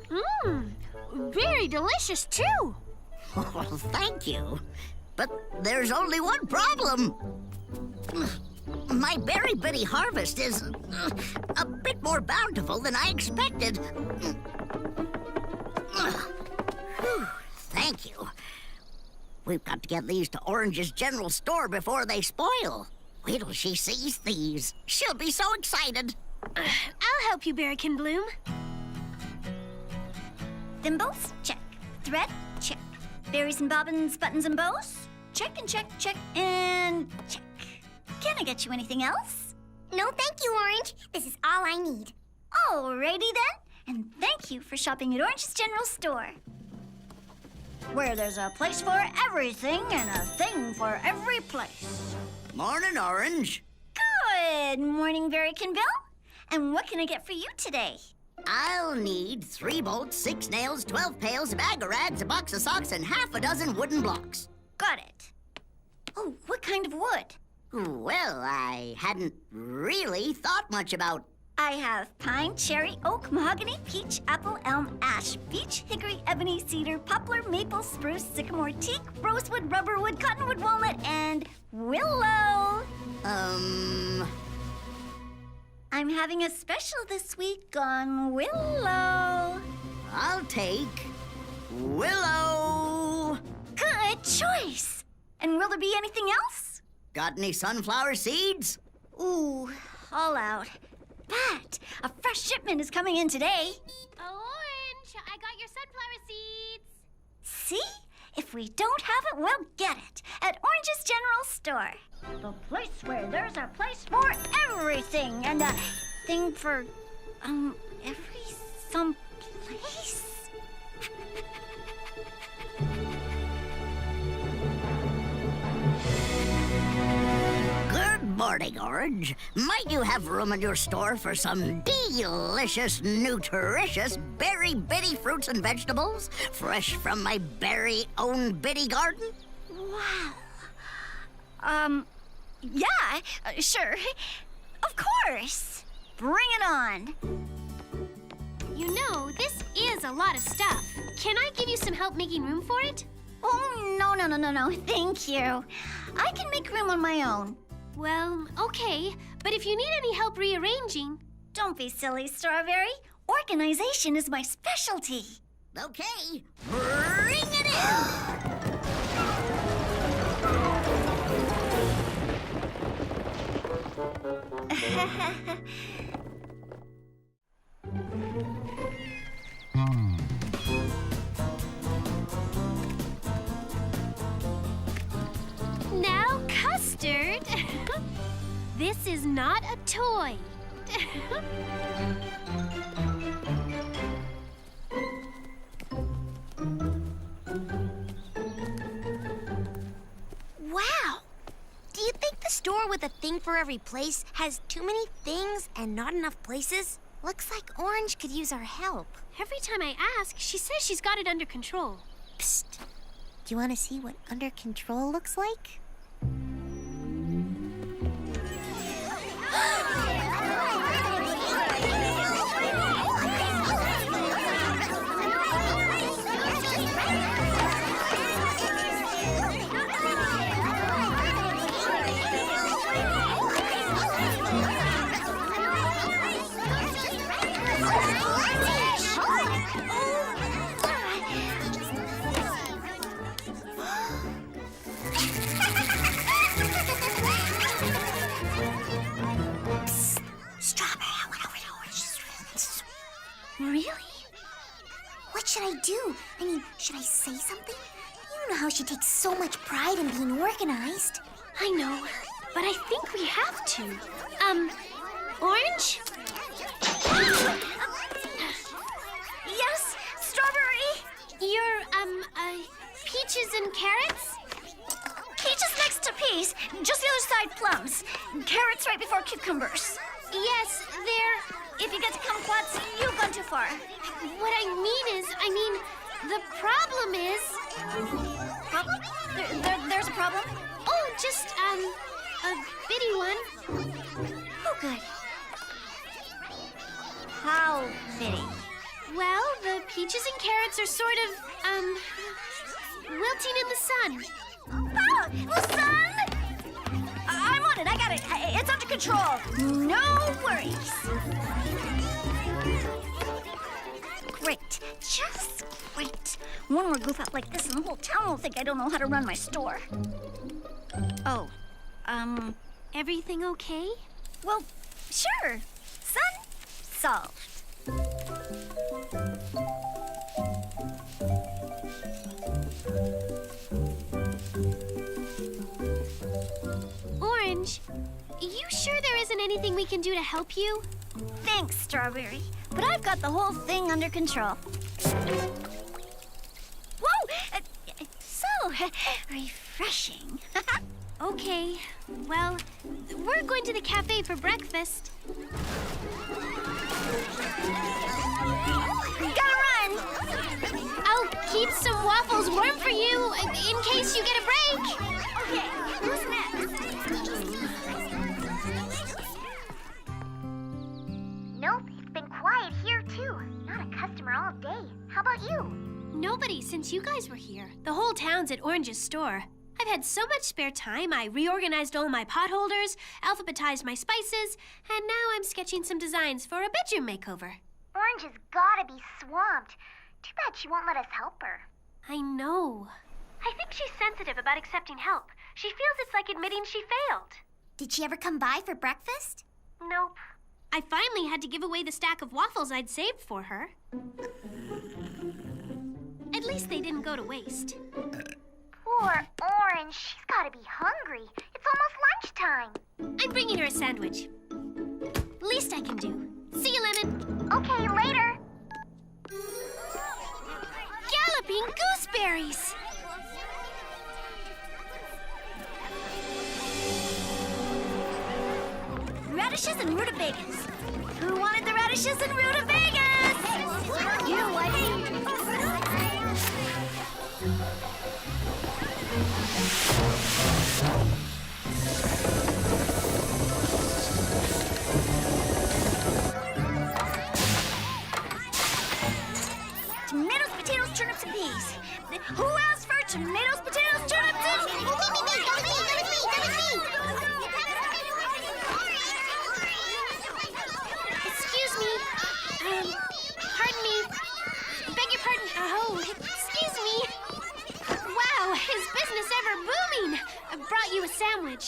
Mmm, very delicious too. Well, thank you. But there's only one problem. My Berry Bitty harvest is a bit more bountiful than I expected. Whew, thank you. We've got to get these to Orange's general store before they spoil. Wait till she sees these. She'll be so excited. I'll help you, Berry can bloom. Thimbles? Check. Thread? Check. Berries and bobbins, buttons and bows? Check and check, check, and check. Can I get you anything else? No, thank you, Orange. This is all I need. Alrighty then. And thank you for shopping at Orange's General Store, where there's a place for everything and a thing for every place. Morning, Orange. Good morning, Berry can Bill. And what can I get for you today? I'll need 3 bolts, 6 nails, 12 pails, a bag of rags, a box of socks, and half a dozen wooden blocks. Got it. Oh, what kind of wood? Well, I hadn't really thought much about... I have pine, cherry, oak, mahogany, peach, apple, elm, ash, beech, hickory, ebony, cedar, poplar, maple, spruce, sycamore, teak, rosewood, rubberwood, cottonwood, walnut, and willow. I'm having a special this week on willow. I'll take willow. Good choice. And will there be anything else? Got any sunflower seeds? Ooh, all out. But a fresh shipment is coming in today. Orange, I got your sunflower seeds. See? If we don't have it, we'll get it at Orange's General Store. The place where there's a place for everything and a thing for, some place. Good morning, Orange. Might you have room in your store for some delicious, nutritious Berry Bitty fruits and vegetables, fresh from my very own Bitty garden? Wow. Yeah, sure. Of course. Bring it on. You know, this is a lot of stuff. Can I give you some help making room for it? Oh, no. Thank you. I can make room on my own. Well, okay. But if you need any help rearranging... Don't be silly, Strawberry. Organization is my specialty. Okay, bring it in! Now, Custard. This is not a toy. Wow. Do you think the store with a thing for every place has too many things and not enough places? Looks like Orange could use our help. Every time I ask, she says she's got it under control. Psst. Do you want to see what under control looks like? Really? What should I do? I mean, should I say something? You know how she takes so much pride in being organized. I know, but I think we have to. Orange? Yes, Strawberry? You're, peaches and carrots? Peaches next to peas, just the other side plums. Carrots right before cucumbers. Yes, they're... If you get to kumquats, you've gone too far. What I mean is, the problem is... Problem? There's a problem? Oh, just, a bitty one. Oh, good. How bitty? Well, the peaches and carrots are sort of, wilting in the sun. Oh, the sun! I'm on it, I got it. It's under control. No worries. Great, just great. One more goof up like this and the whole town will think I don't know how to run my store. Oh, Everything okay? well, sure. Son, solved. Orange, you sure there isn't anything we can do to help you? Thanks, Strawberry. But I've got the whole thing under control. Whoa! So refreshing. Okay, well, we're going to the cafe for breakfast. Gotta run! I'll keep some waffles warm for you in case you get a break. Okay, who's next? Nope, it's been quiet here too. Not a customer all day. How about you? Nobody since you guys were here. The whole town's at Orange's store. I've had so much spare time, I reorganized all my pot holders, alphabetized my spices, and now I'm sketching some designs for a bedroom makeover. Orange has gotta be swamped. Too bad she won't let us help her. I know. I think she's sensitive about accepting help. She feels it's like admitting she failed. Did she ever come by for breakfast? Nope. I finally had to give away the stack of waffles I'd saved for her. At least they didn't go to waste. Poor Orange. She's gotta be hungry. It's almost lunchtime. I'm bringing her a sandwich. Least I can do. See you, Lemon. Okay, later. Galloping gooseberries! radishes and rutabagas. Who wanted the radishes and rutabagas? You know what? Tomatoes, potatoes, turnips, and peas. Who asked for tomatoes, potatoes, turnips, and peas? Excuse me. Pardon me. Beg your pardon. Oh, excuse me. Wow, is business ever booming? I brought you a sandwich.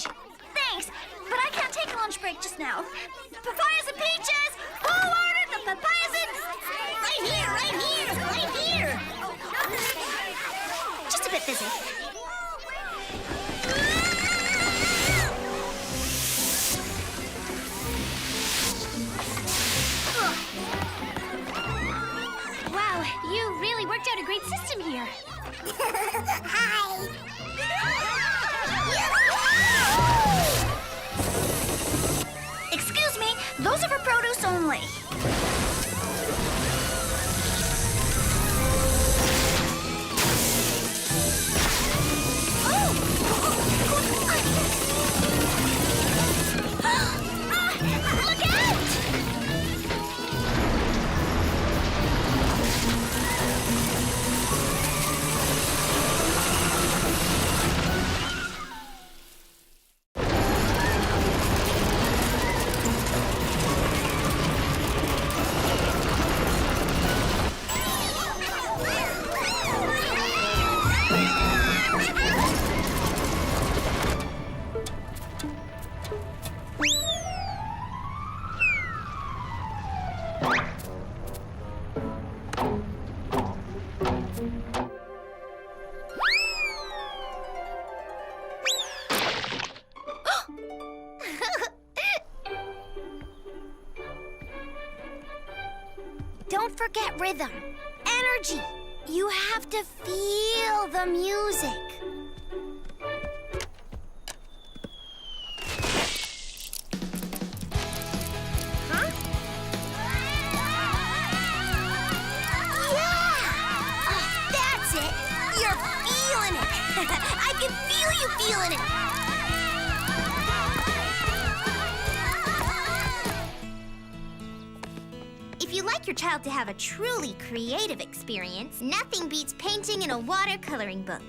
Thanks, but I can't take a lunch break just now. Papayas and peaches! Who ordered the papayas and... Right here, right here, right here! Just a bit busy. Wow, you really worked out a great system here. Hi. Excuse me, those are for produce only. Look out! Don't forget rhythm, energy. You have to feel the music. Huh? Yeah! Oh, that's it. You're feeling it. I can feel you feeling it. If you like your child to have a truly creative experience, nothing beats painting in a watercoloring book.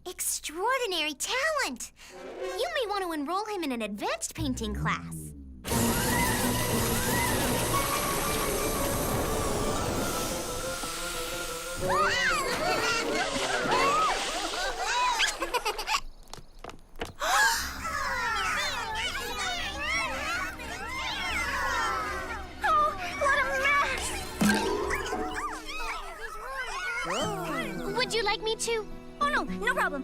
Extraordinary talent! You may want to enroll him in an advanced painting class. Would you like me to? Oh, no, no problem.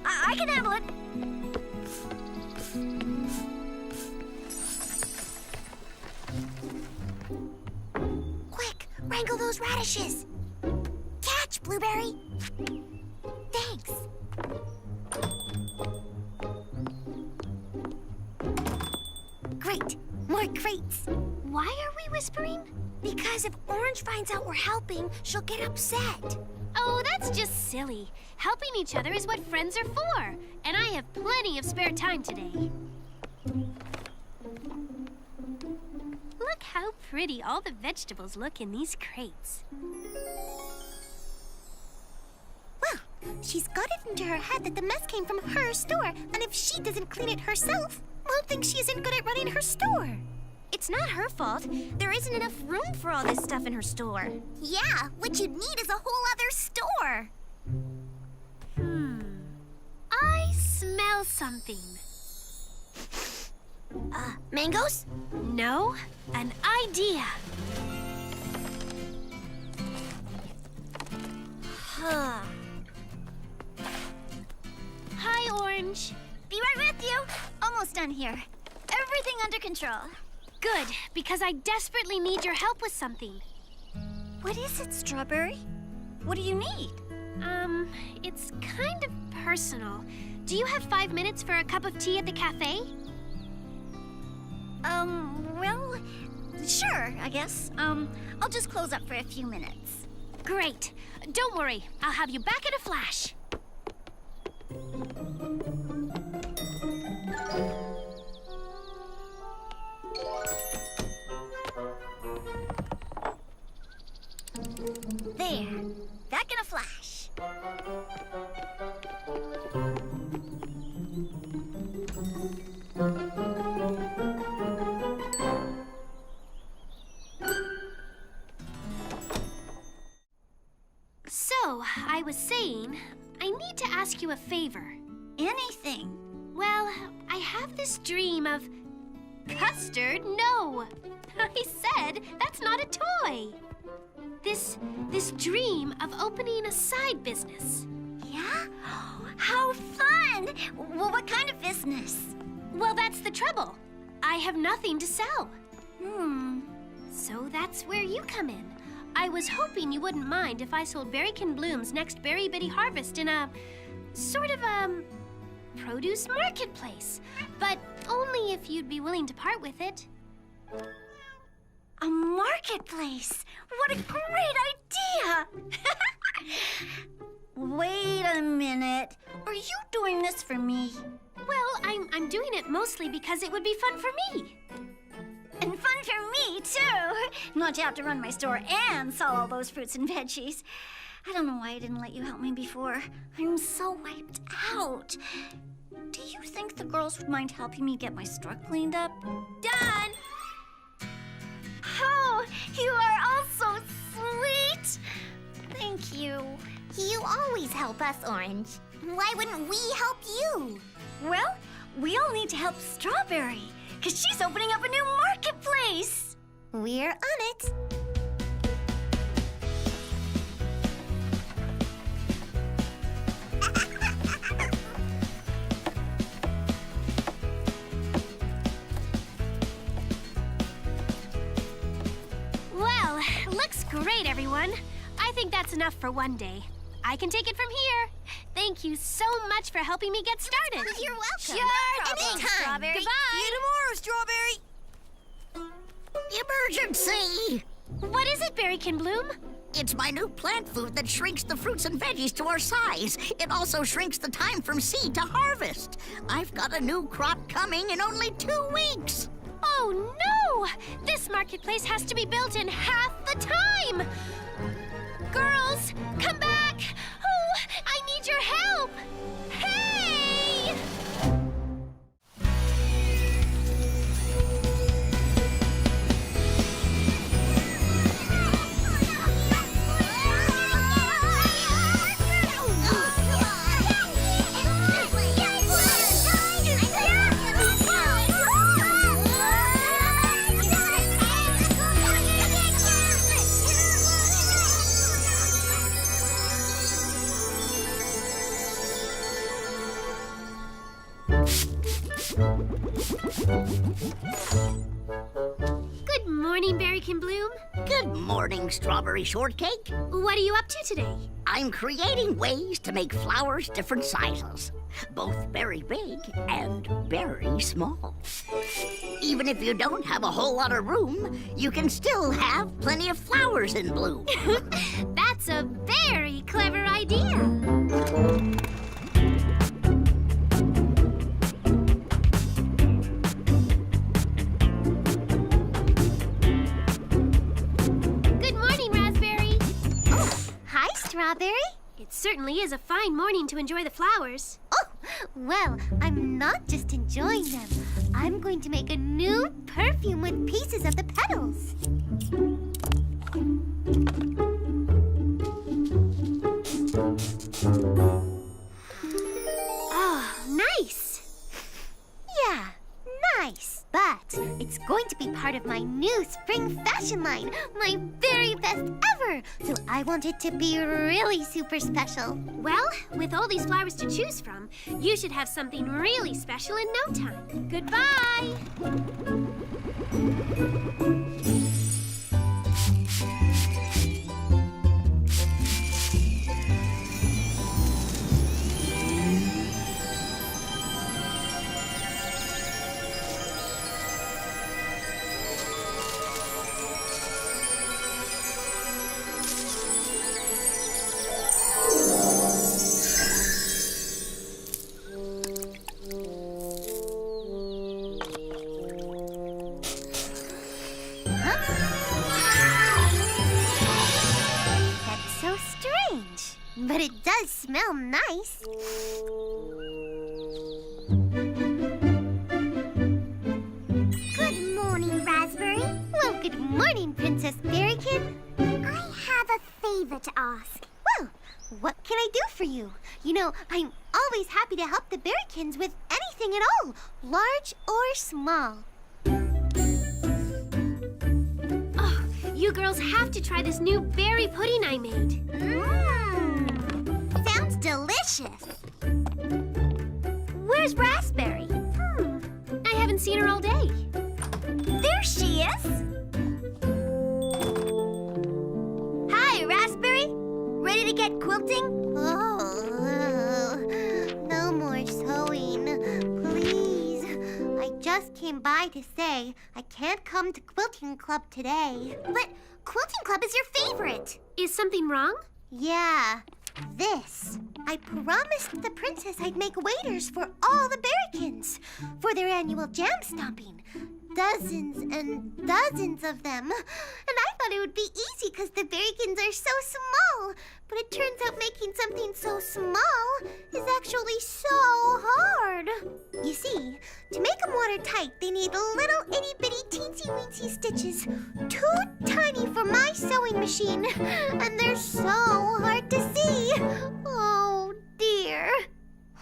I can handle it. Quick, wrangle those radishes. Catch, Blueberry. Thanks. Great, more crates. Why are we whispering? Because if Orange finds out we're helping, she'll get upset. Oh, that's just silly. Helping each other is what friends are for. And I have plenty of spare time today. Look how pretty all the vegetables look in these crates. Well, she's got it into her head that the mess came from her store. And if she doesn't clean it herself, we'll think she isn't good at running her store. It's not her fault. There isn't enough room for all this stuff in her store. Yeah, what you'd need is a whole other store. I smell something. Mangoes? No, an idea. Huh. Hi, Orange. Be right with you. Almost done here. Everything under control. Good, because I desperately need your help with something. What is it, Strawberry? What do you need? It's kind of personal. do you have 5 minutes for a cup of tea at the cafe? Well, sure, I guess. I'll just close up for a few minutes. Great. Don't worry, I'll have you back in a flash. There, back in a flash. So, I was saying, I need to ask you a favor. Anything. Well, I have this dream of... Custard? No! I said that's not a toy. This dream of opening a side business. Yeah? How fun! Well, what kind of business? Well, that's the trouble. I have nothing to sell. Hmm. So that's where you come in. I was hoping you wouldn't mind if I sold Berrykin Bloom's next Berry Bitty harvest in a sort of produce marketplace, but only if you'd be willing to part with it. A marketplace? What a great idea! Wait a minute. Are you doing this for me? Well, I'm doing it mostly because it would be fun for me. And fun for me, too. Not to have to run my store and sell all those fruits and veggies. I don't know why I didn't let you help me before. I'm so wiped out. Do you think the girls would mind helping me get my store cleaned up? Done! Oh, you are all so sweet. Thank you. You always help us, Orange. Why wouldn't we help you? Well, we all need to help Strawberry, because she's opening up a new marketplace. We're on it. Well, looks great, everyone. I think that's enough for one day. I can take it from here. Thank you so much for helping me get started. You're welcome. Sure, Anytime. Strawberry. Goodbye. See you tomorrow, Strawberry. Emergency! What is it, Berrykin Bloom? It's my new plant food that shrinks the fruits and veggies to our size. It also shrinks the time from seed to harvest. I've got a new crop coming in only 2 weeks. Oh, no! This marketplace has to be built in half the time! Girls, come back! Oh, I need your help! Hey! Good morning, Berrykin Bloom. Good morning, Strawberry Shortcake. What are you up to today? I'm creating ways to make flowers different sizes, both very big and very small. Even if you don't have a whole lot of room, you can still have plenty of flowers in bloom. That's a very clever idea. Good morning, Raspberry. Hi, Strawberry. It certainly is a fine morning to enjoy the flowers. Oh, well, I'm not just enjoying them. I'm going to make a new perfume with pieces of the petals. Oh, nice. Yeah, nice. But it's going to be part of my new spring fashion line, my very best ever. So I want it to be really super special. Well, with all these flowers to choose from, you should have something really special in no time. Goodbye. smell nice. Good morning, Raspberry. Well, good morning, Princess Berrykin. I have a favor to ask. Well, what can I do for you? You know, I'm always happy to help the Berrykins with anything at all, large or small. Oh, you girls have to try this new berry pudding I made. Sounds delicious. Where's Raspberry? I haven't seen her all day. There she is. Hi, Raspberry. Ready to get quilting? Oh, no more sewing, please. I just came by to say I can't come to quilting club today. But quilting club is your favorite. Is something wrong? Yeah, this. I promised the princess I'd make waiters for all the Berrykins for their annual jam stomping. Dozens and dozens of them. And I thought it would be easy because the Berrykins are so small. But it turns out making something so small is actually so hard. You see, to make them watertight, they need little itty-bitty teensy-weensy stitches. Too tiny for my sewing machine. And they're so hard to see. Oh, dear.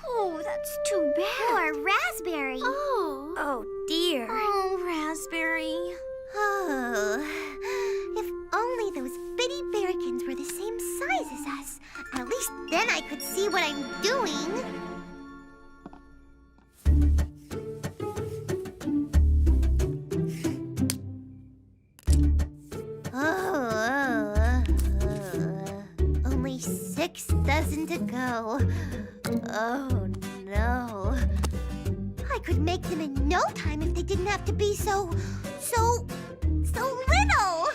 Oh, that's too bad. Poor Raspberry. Oh, dear. Oh, Raspberry. Oh, if only those bitty Berrykins were the same size as us. At least then I could see what I'm doing. Only 6 dozen to go. Oh, no. I could make them in no time if they didn't have to be so little.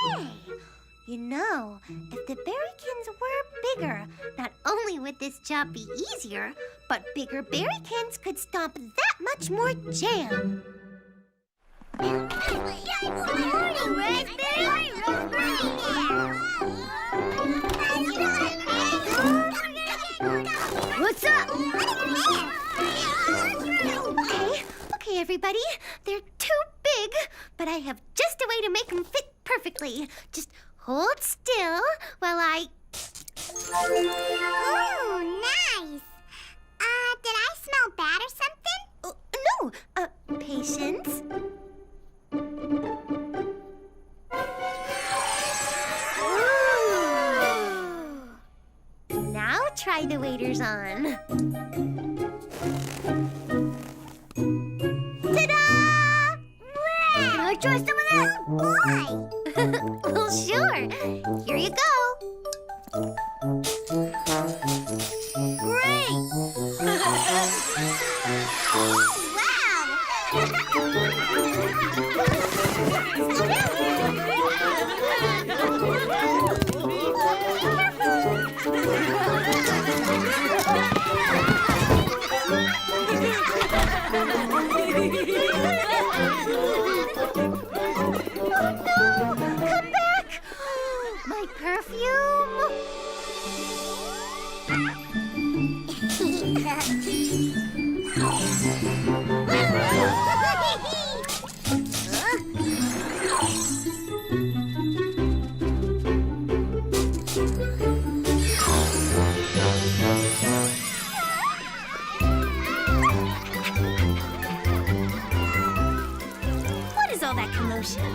Hey, you know, if the Berrykins were bigger, not only would this job be easier, but bigger Berrykins could stomp that much more jam. What's up? Okay, everybody. They're too big, but I have just a way to make them fit perfectly. Just hold still while I... Oh, nice. Did I smell bad or something? No, patience. Ooh. Now try the waiters on. Ta-da! Can I try some of that? Why? Well, sure. Here you go. Great! Come back! My perfume! What is all that commotion?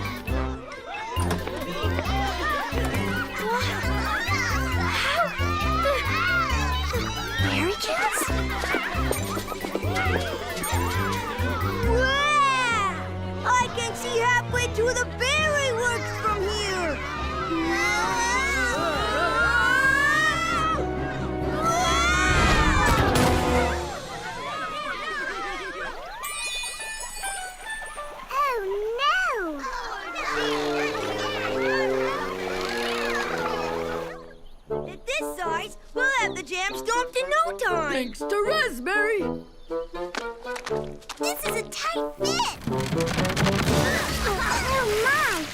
Berrykins? Wow! I can see halfway to the berry works from here. Oh, no! At this size, we'll have the jam stomped in no time. Thanks to Raspberry. This is a tight fit. Oh my!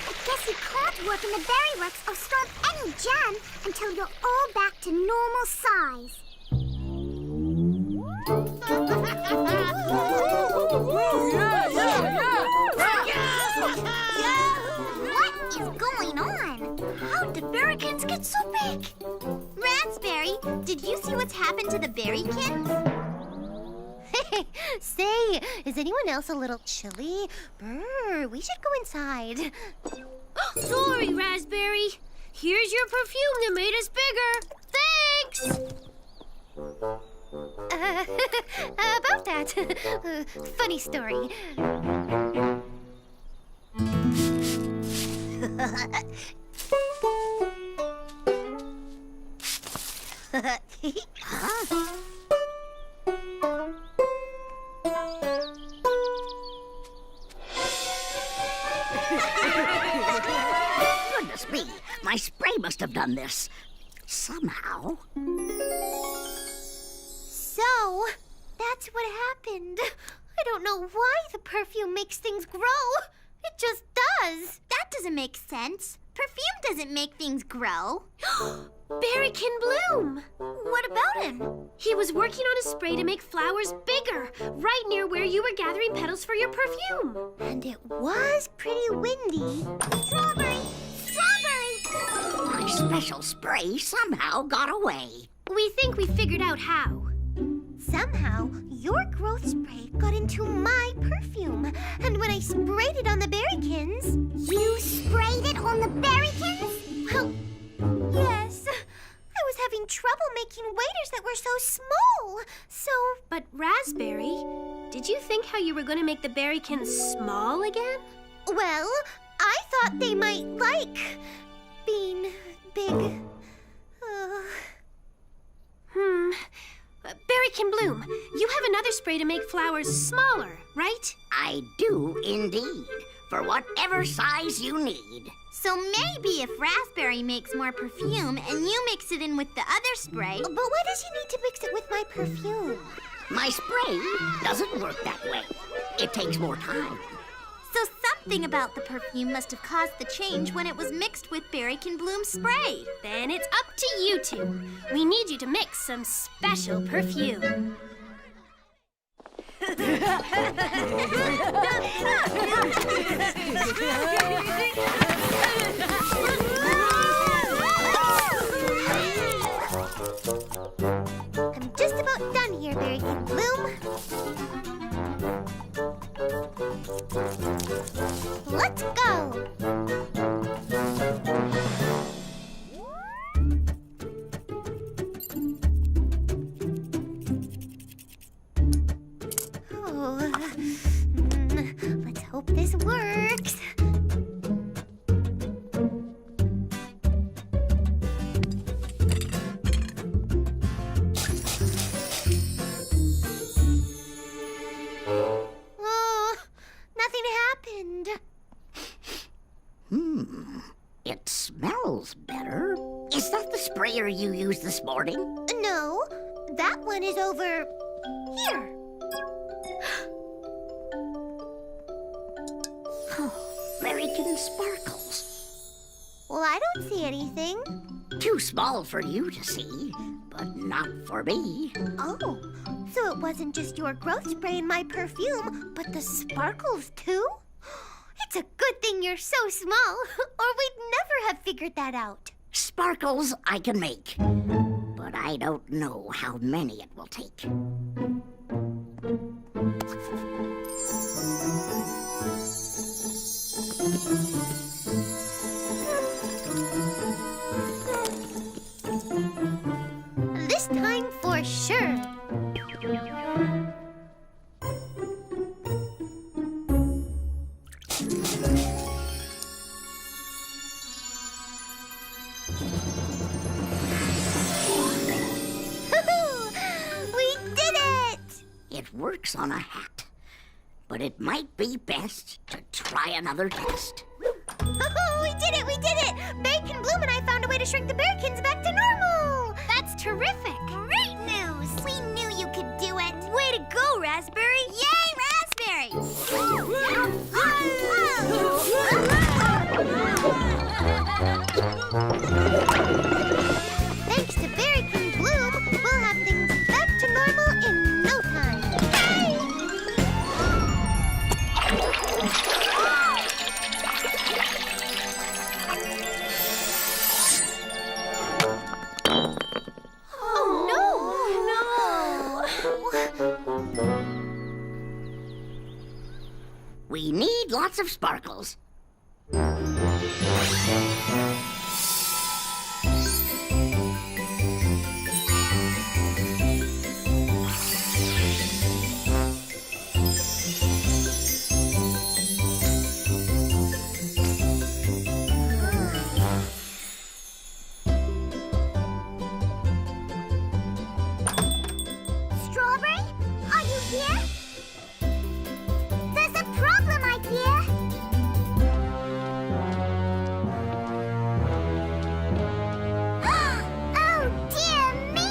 I guess you can't work in the berry works or store up any jam until you're all back to normal size. What is going on? How did berrykins get so big? Raspberry, did you see what's happened to the berrykins? Say, is anyone else a little chilly? Brr, we should go inside. Sorry, Raspberry. Here's your perfume that made us bigger. Thanks! About that, funny story. Goodness me, my spray must have done this. Somehow. So, that's what happened. I don't know why the perfume makes things grow. It just does. That doesn't make sense. Perfume doesn't make things grow. Berrykin Bloom! What about him? He was working on a spray to make flowers bigger, right near where you were gathering petals for your perfume. And it was pretty windy. Strawberry! Strawberry! My special spray somehow got away. We think we figured out how. Somehow, your growth spray got into my perfume. And when I sprayed it on the berrykins... You sprayed it on the berrykins? Well, yes. I was having trouble making waiters that were so small. So... But Raspberry, did you think how you were going to make the berrykins small again? Well, I thought they might like being big. Berrykin Bloom, you have another spray to make flowers smaller, right? I do indeed. For whatever size you need. So maybe if Raspberry makes more perfume and you mix it in with the other spray... But why does he need to mix it with my perfume? My spray doesn't work that way. It takes more time. So something about the perfume must have caused the change when it was mixed with Berrykin Bloom's spray. Then it's up to you two. We need you to mix some special perfume. I'm just about done here, Berrykin Bloom. Let's go! Oh, let's hope this works. It smells better. Is that the sprayer you used this morning? No, that one is over here. Berrykin sparkles. Well, I don't see anything. Too small for you to see, but not for me. Oh, so it wasn't just your growth spray and my perfume, but the sparkles too? It's a good thing you're so small, or we'd never have figured that out. Sparkles I can make, but I don't know how many it will take. This time for sure. It works on a hat, but it might be best to try another test. Oh, we did it! We did it! Bacon Bloom and I found a way to shrink the berrykins back to normal! That's terrific! Great news! We knew you could do it! Way to go, Raspberry! Yay, Raspberry! need lots of sparkles. Strawberry, are you here? There's a problem, I fear. Oh, dear me!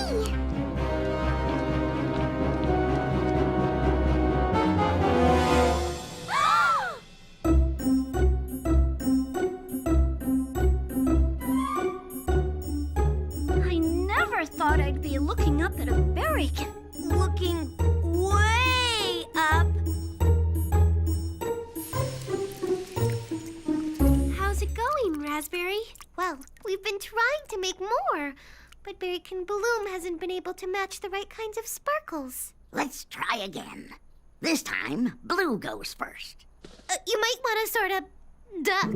I never thought I'd be looking up at a berrykin. Looking way up. How's it going, Raspberry? Well, we've been trying to make more, but Berrykin Bloom hasn't been able to match the right kinds of sparkles. Let's try again. This time, Blue goes first. You might want to sort of duck.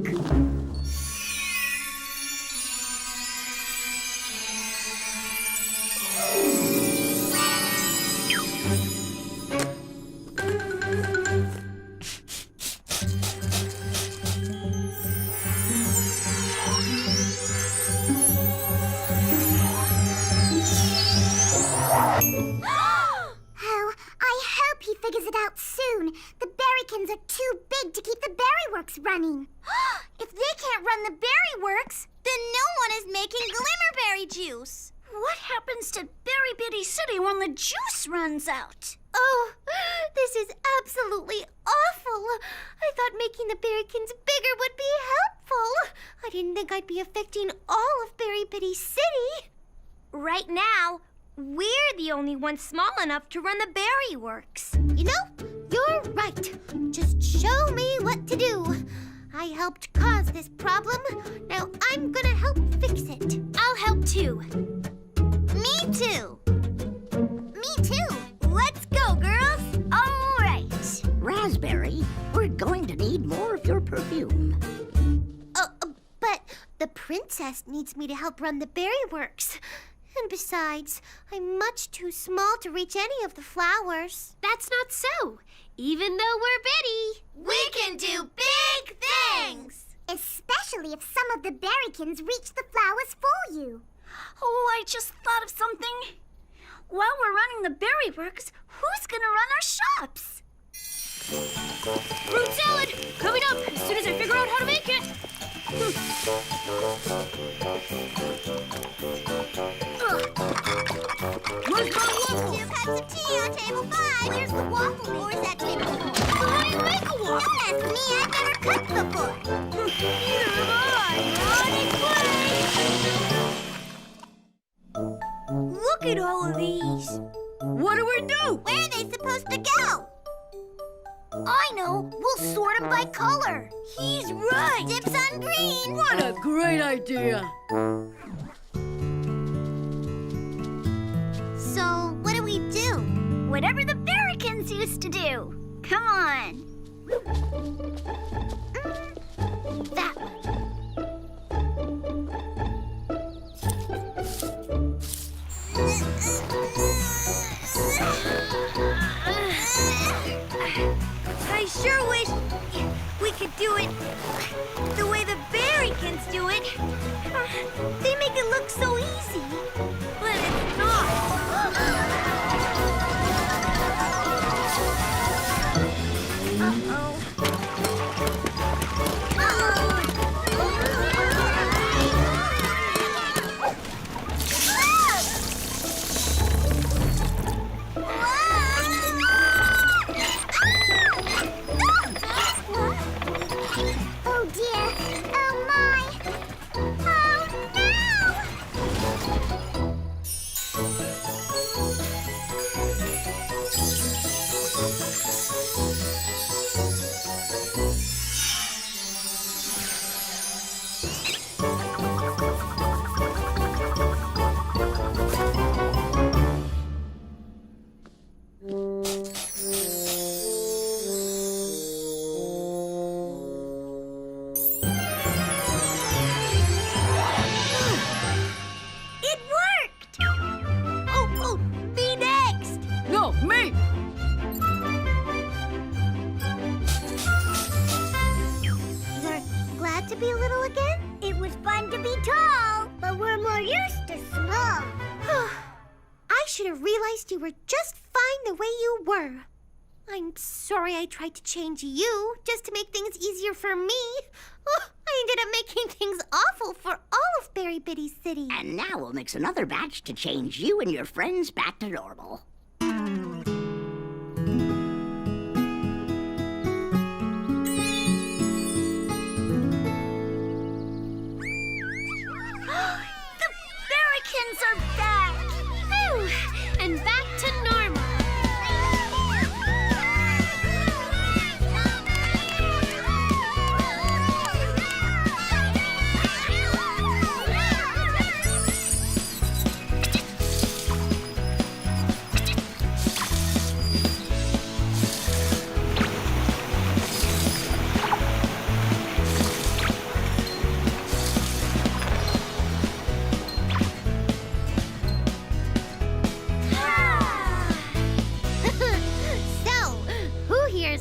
Oh, I hope he figures it out soon. The berrykins are too big to keep the berry works running. If they can't run the berry works, Then no one is making glimmerberry juice. What happens to Berry Bitty City when the juice runs out? Oh, this is absolutely awful. I thought making the berrykins bigger would be helpful. I didn't think I'd be affecting all of Berry Bitty City. Right now, we're the only ones small enough to run the berry works. You know, you're right. Just show me what to do. I helped cause this problem. Now I'm gonna help fix it. I'll help too. Me too. Me too. Let's go, girls. All right. Raspberry, we're going to need more of your perfume. But the princess needs me to help run the berry works. And besides, I'm much too small to reach any of the flowers. That's not so. Even though we're Bitty, We can do big things! especially if some of the berrykins reach the flowers for you. Oh, I just thought of something. While we're running the berry works, who's gonna run our shops? fruit salad coming up as soon as I figure out how to make it. Where's my waffle? 2 cups of tea on table 5. Where's the waffle? Or is that table 4? How do you make a waffle? Don't ask me, I've never cooked before. Neither have I. Look at all of these. What do we do? Where are they supposed to go? I know. We'll sort them by color. He's right. Dips on green. What a great idea. So, what do we do? Whatever the berrykins used to do. Come on. That one. I sure wish we could do it the way the berrykins do it. They make it look so easy, but it's not. Oh dear. Oh my. Oh no! should have realized you were just fine the way you were. I'm sorry I tried to change you just to make things easier for me. Oh, I ended up making things awful for all of Berry Bitty City. And now we'll mix another batch to change you and your friends back to normal. Berrykins are back! Phew! And back to normal.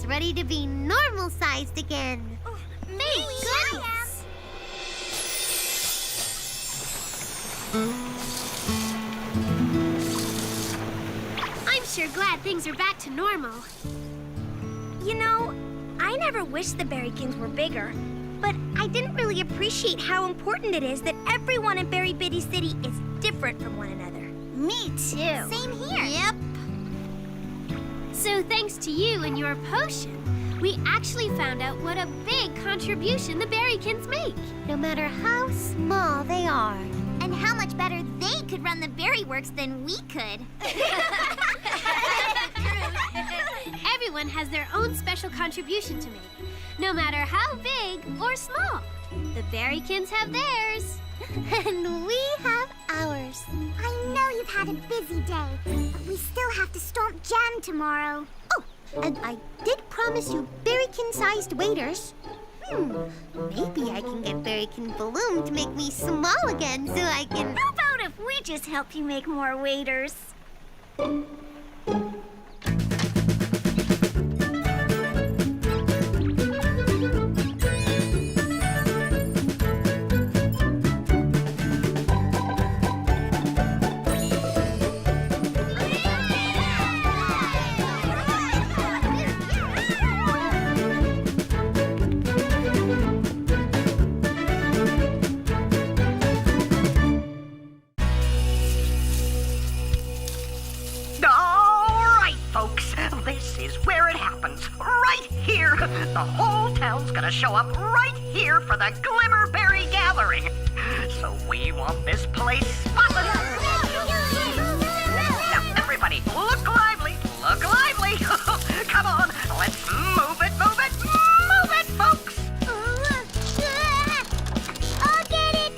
Ready to be normal-sized again. Thank goodness. I'm sure glad things are back to normal. You know, I never wished the Berrykins were bigger, but I didn't really appreciate how important it is that everyone in Berry Bitty City is different from one another. Me too. Same here. Yep. So thanks to you and your potion, we actually found out what a big contribution the Berrykins make. No matter how small they are. And how much better they could run the berry works than we could. Everyone has their own special contribution to make, no matter how big or small. The Berrykins have theirs. And we have ours. I know you've had a busy day, but we still have to stomp jam tomorrow. Oh, and I did promise you berrykin-sized waiters. Maybe I can get Berrykin Balloon to make me small again so I can... How about if we just help you make more waiters? The whole town's gonna show up right here for the Glimmerberry Gathering. So we want this place spotless. Now, everybody, look lively, look lively. Come on, let's move it, folks. I'll get it.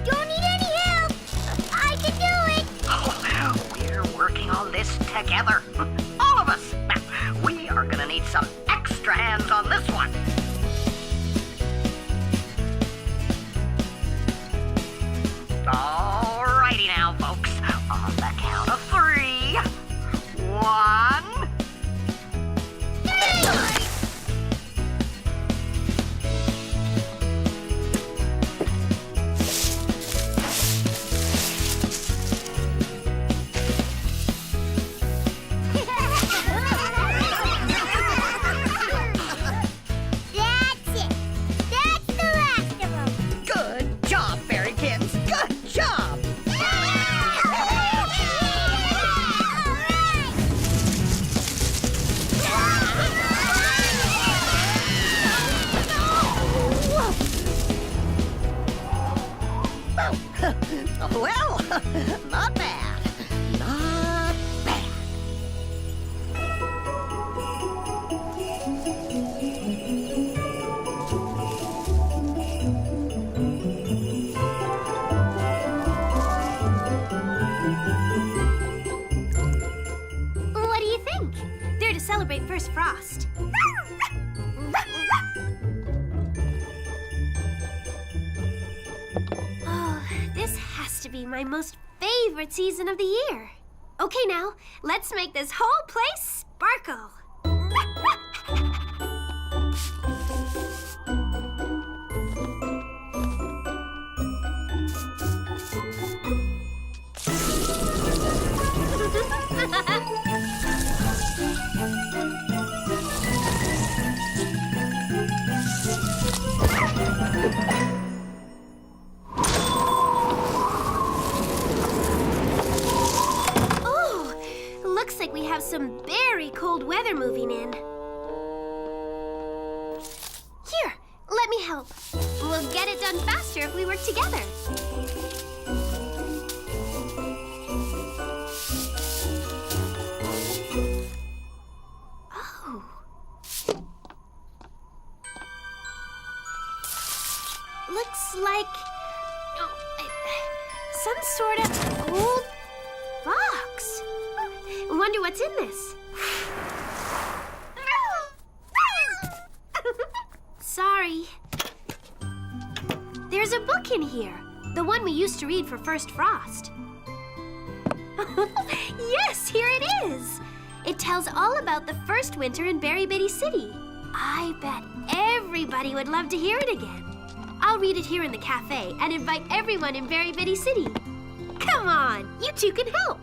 Don't need any help. I can do it. Oh, we're working on this together. All of us. We are gonna need some extra hands on this one. Alrighty now, folks. On the count of 3. 1. Well, not bad. Not bad. What do you think? They're to celebrate First Frost. Oh, this has to be my most favorite season of the year. Okay, now, let's make this whole place sparkle. some very cold weather moving in. Here, let me help. We'll get it done faster if we work together. Oh. Looks like some sort of old box. Wonder what's in this. Sorry. There's a book in here. The one we used to read for First Frost. Yes, here it is. It tells all about the first winter in Berry Bitty City. I bet everybody would love to hear it again. I'll read it here in the cafe and invite everyone in Berry Bitty City. Come on, you two can help.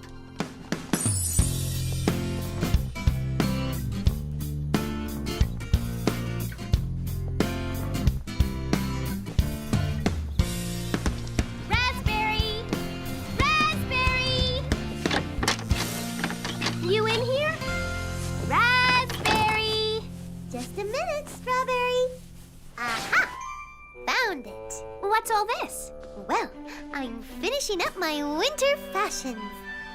Raspberry! Raspberry! You in here? Raspberry! Just a minute, Strawberry. Aha! Found it. What's all this? Well, I'm finishing up my winter fashions.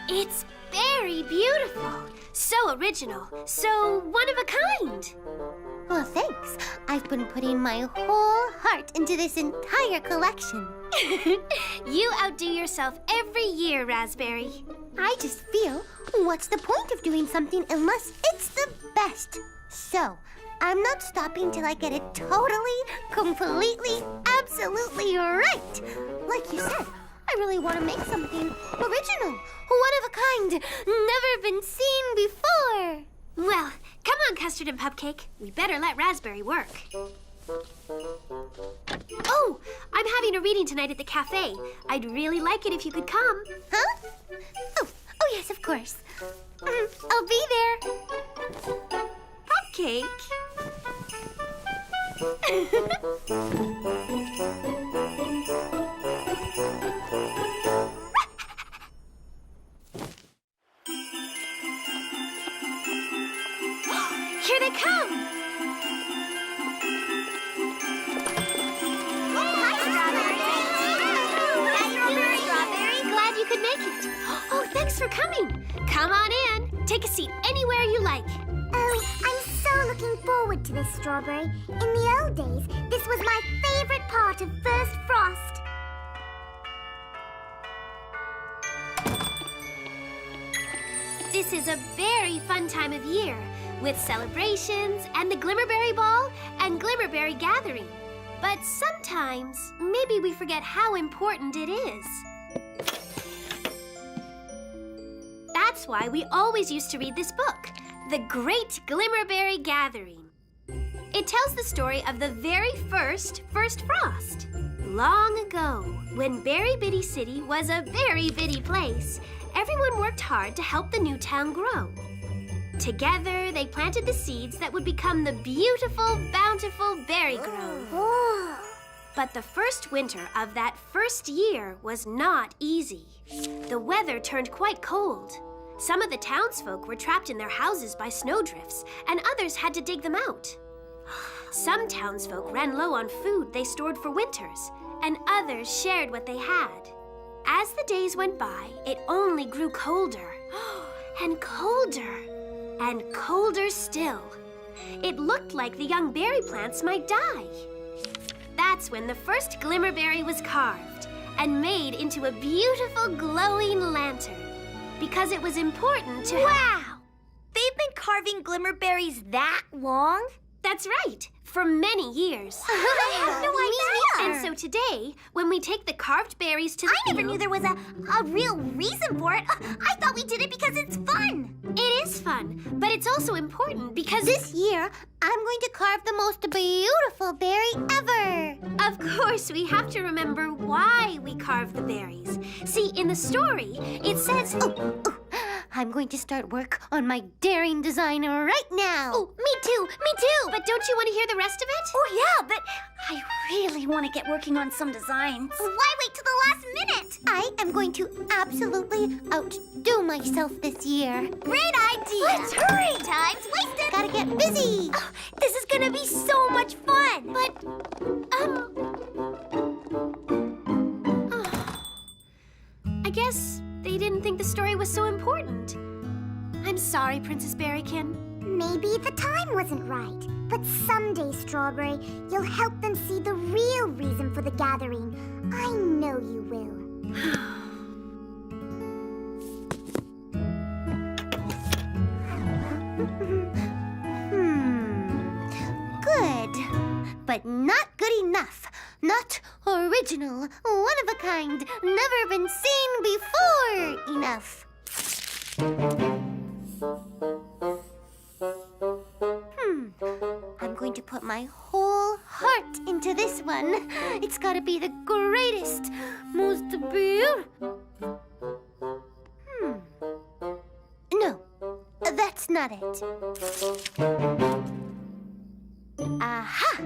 It's very beautiful. So original. So one of a kind. Well, thanks. I've been putting my whole heart into this entire collection. You outdo yourself every year, Raspberry. I just feel, what's the point of doing something unless it's the best? So, I'm not stopping till I get it totally, completely, absolutely right. Like you said, I really want to make something original, one of a kind, never been seen before. Well, come on, Custard and Pupcake. We better let Raspberry work. Oh, I'm having a reading tonight at the cafe. I'd really like it if you could come. Huh? Oh yes, of course. I'll be there. Pupcake? Here they come! Hi, Strawberry. Glad you could make it. Oh, thanks for coming. Come on in. Take a seat anywhere you like. Oh, I'm so looking forward to this, Strawberry. In the old days, this was my favorite part of First Frost. This is a very fun time of year, with celebrations and the Glimmerberry Ball and Glimmerberry Gathering. But sometimes, maybe we forget how important it is. That's why we always used to read this book, The Great Glimmerberry Gathering. It tells the story of the very first Frost. Long ago, when Berry Bitty City was a very bitty place, everyone worked hard to help the new town grow. Together, they planted the seeds that would become the beautiful, bountiful berry grove. But the first winter of that first year was not easy. The weather turned quite cold. Some of the townsfolk were trapped in their houses by snowdrifts, and others had to dig them out. Some townsfolk ran low on food they stored for winters, and others shared what they had. As the days went by, it only grew colder, and colder, and colder still. It looked like the young berry plants might die. That's when the first Glimmerberry was carved and made into a beautiful glowing lantern, because it was important to... Wow! They've been carving Glimmerberries that long? That's right, for many years. I had no idea. And so today, when we take the carved berries to the I never field- knew there was a real reason for it. I thought we did it because it's fun. It is fun, but it's also important because... This year, I'm going to carve the most beautiful berry ever. Of course, we have to remember why we carve the berries. See, in the story, it says... I'm going to start work on my daring design right now. Oh, me too, me too. But don't you want to hear the rest of it? Oh, yeah, but I really want to get working on some designs. Why wait till the last minute? I am going to absolutely outdo myself this year. Great idea. Let's hurry. Time's wasted. Gotta get busy. Oh, this is gonna be so much fun. But, I guess they didn't think the story was so important. I'm sorry, Princess Berrykin. Maybe the time wasn't right. But someday, Strawberry, you'll help them see the real reason for the gathering. I know you will. Good. But not good enough. Not original, one of a kind, never been seen before enough. I'm going to put my whole heart into this one. It's gotta be the greatest, most beautiful. No, that's not it. Aha!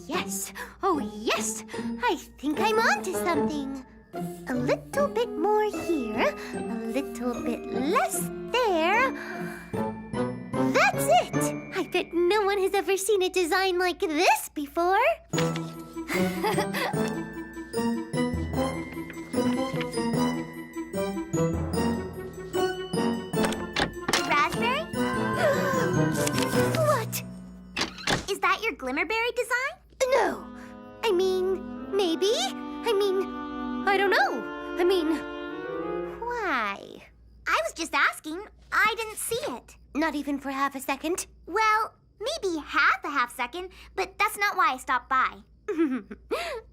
Yes! Oh, yes! I think I'm onto something. A little bit more here, a little bit less there. That's it! I bet no one has ever seen a design like this before. Raspberry? What? Is that your Glimmerberry design? No. I mean, maybe. I don't know. Why? I was just asking. I didn't see it. Not even for half a second. Well, maybe half second, but that's not why I stopped by.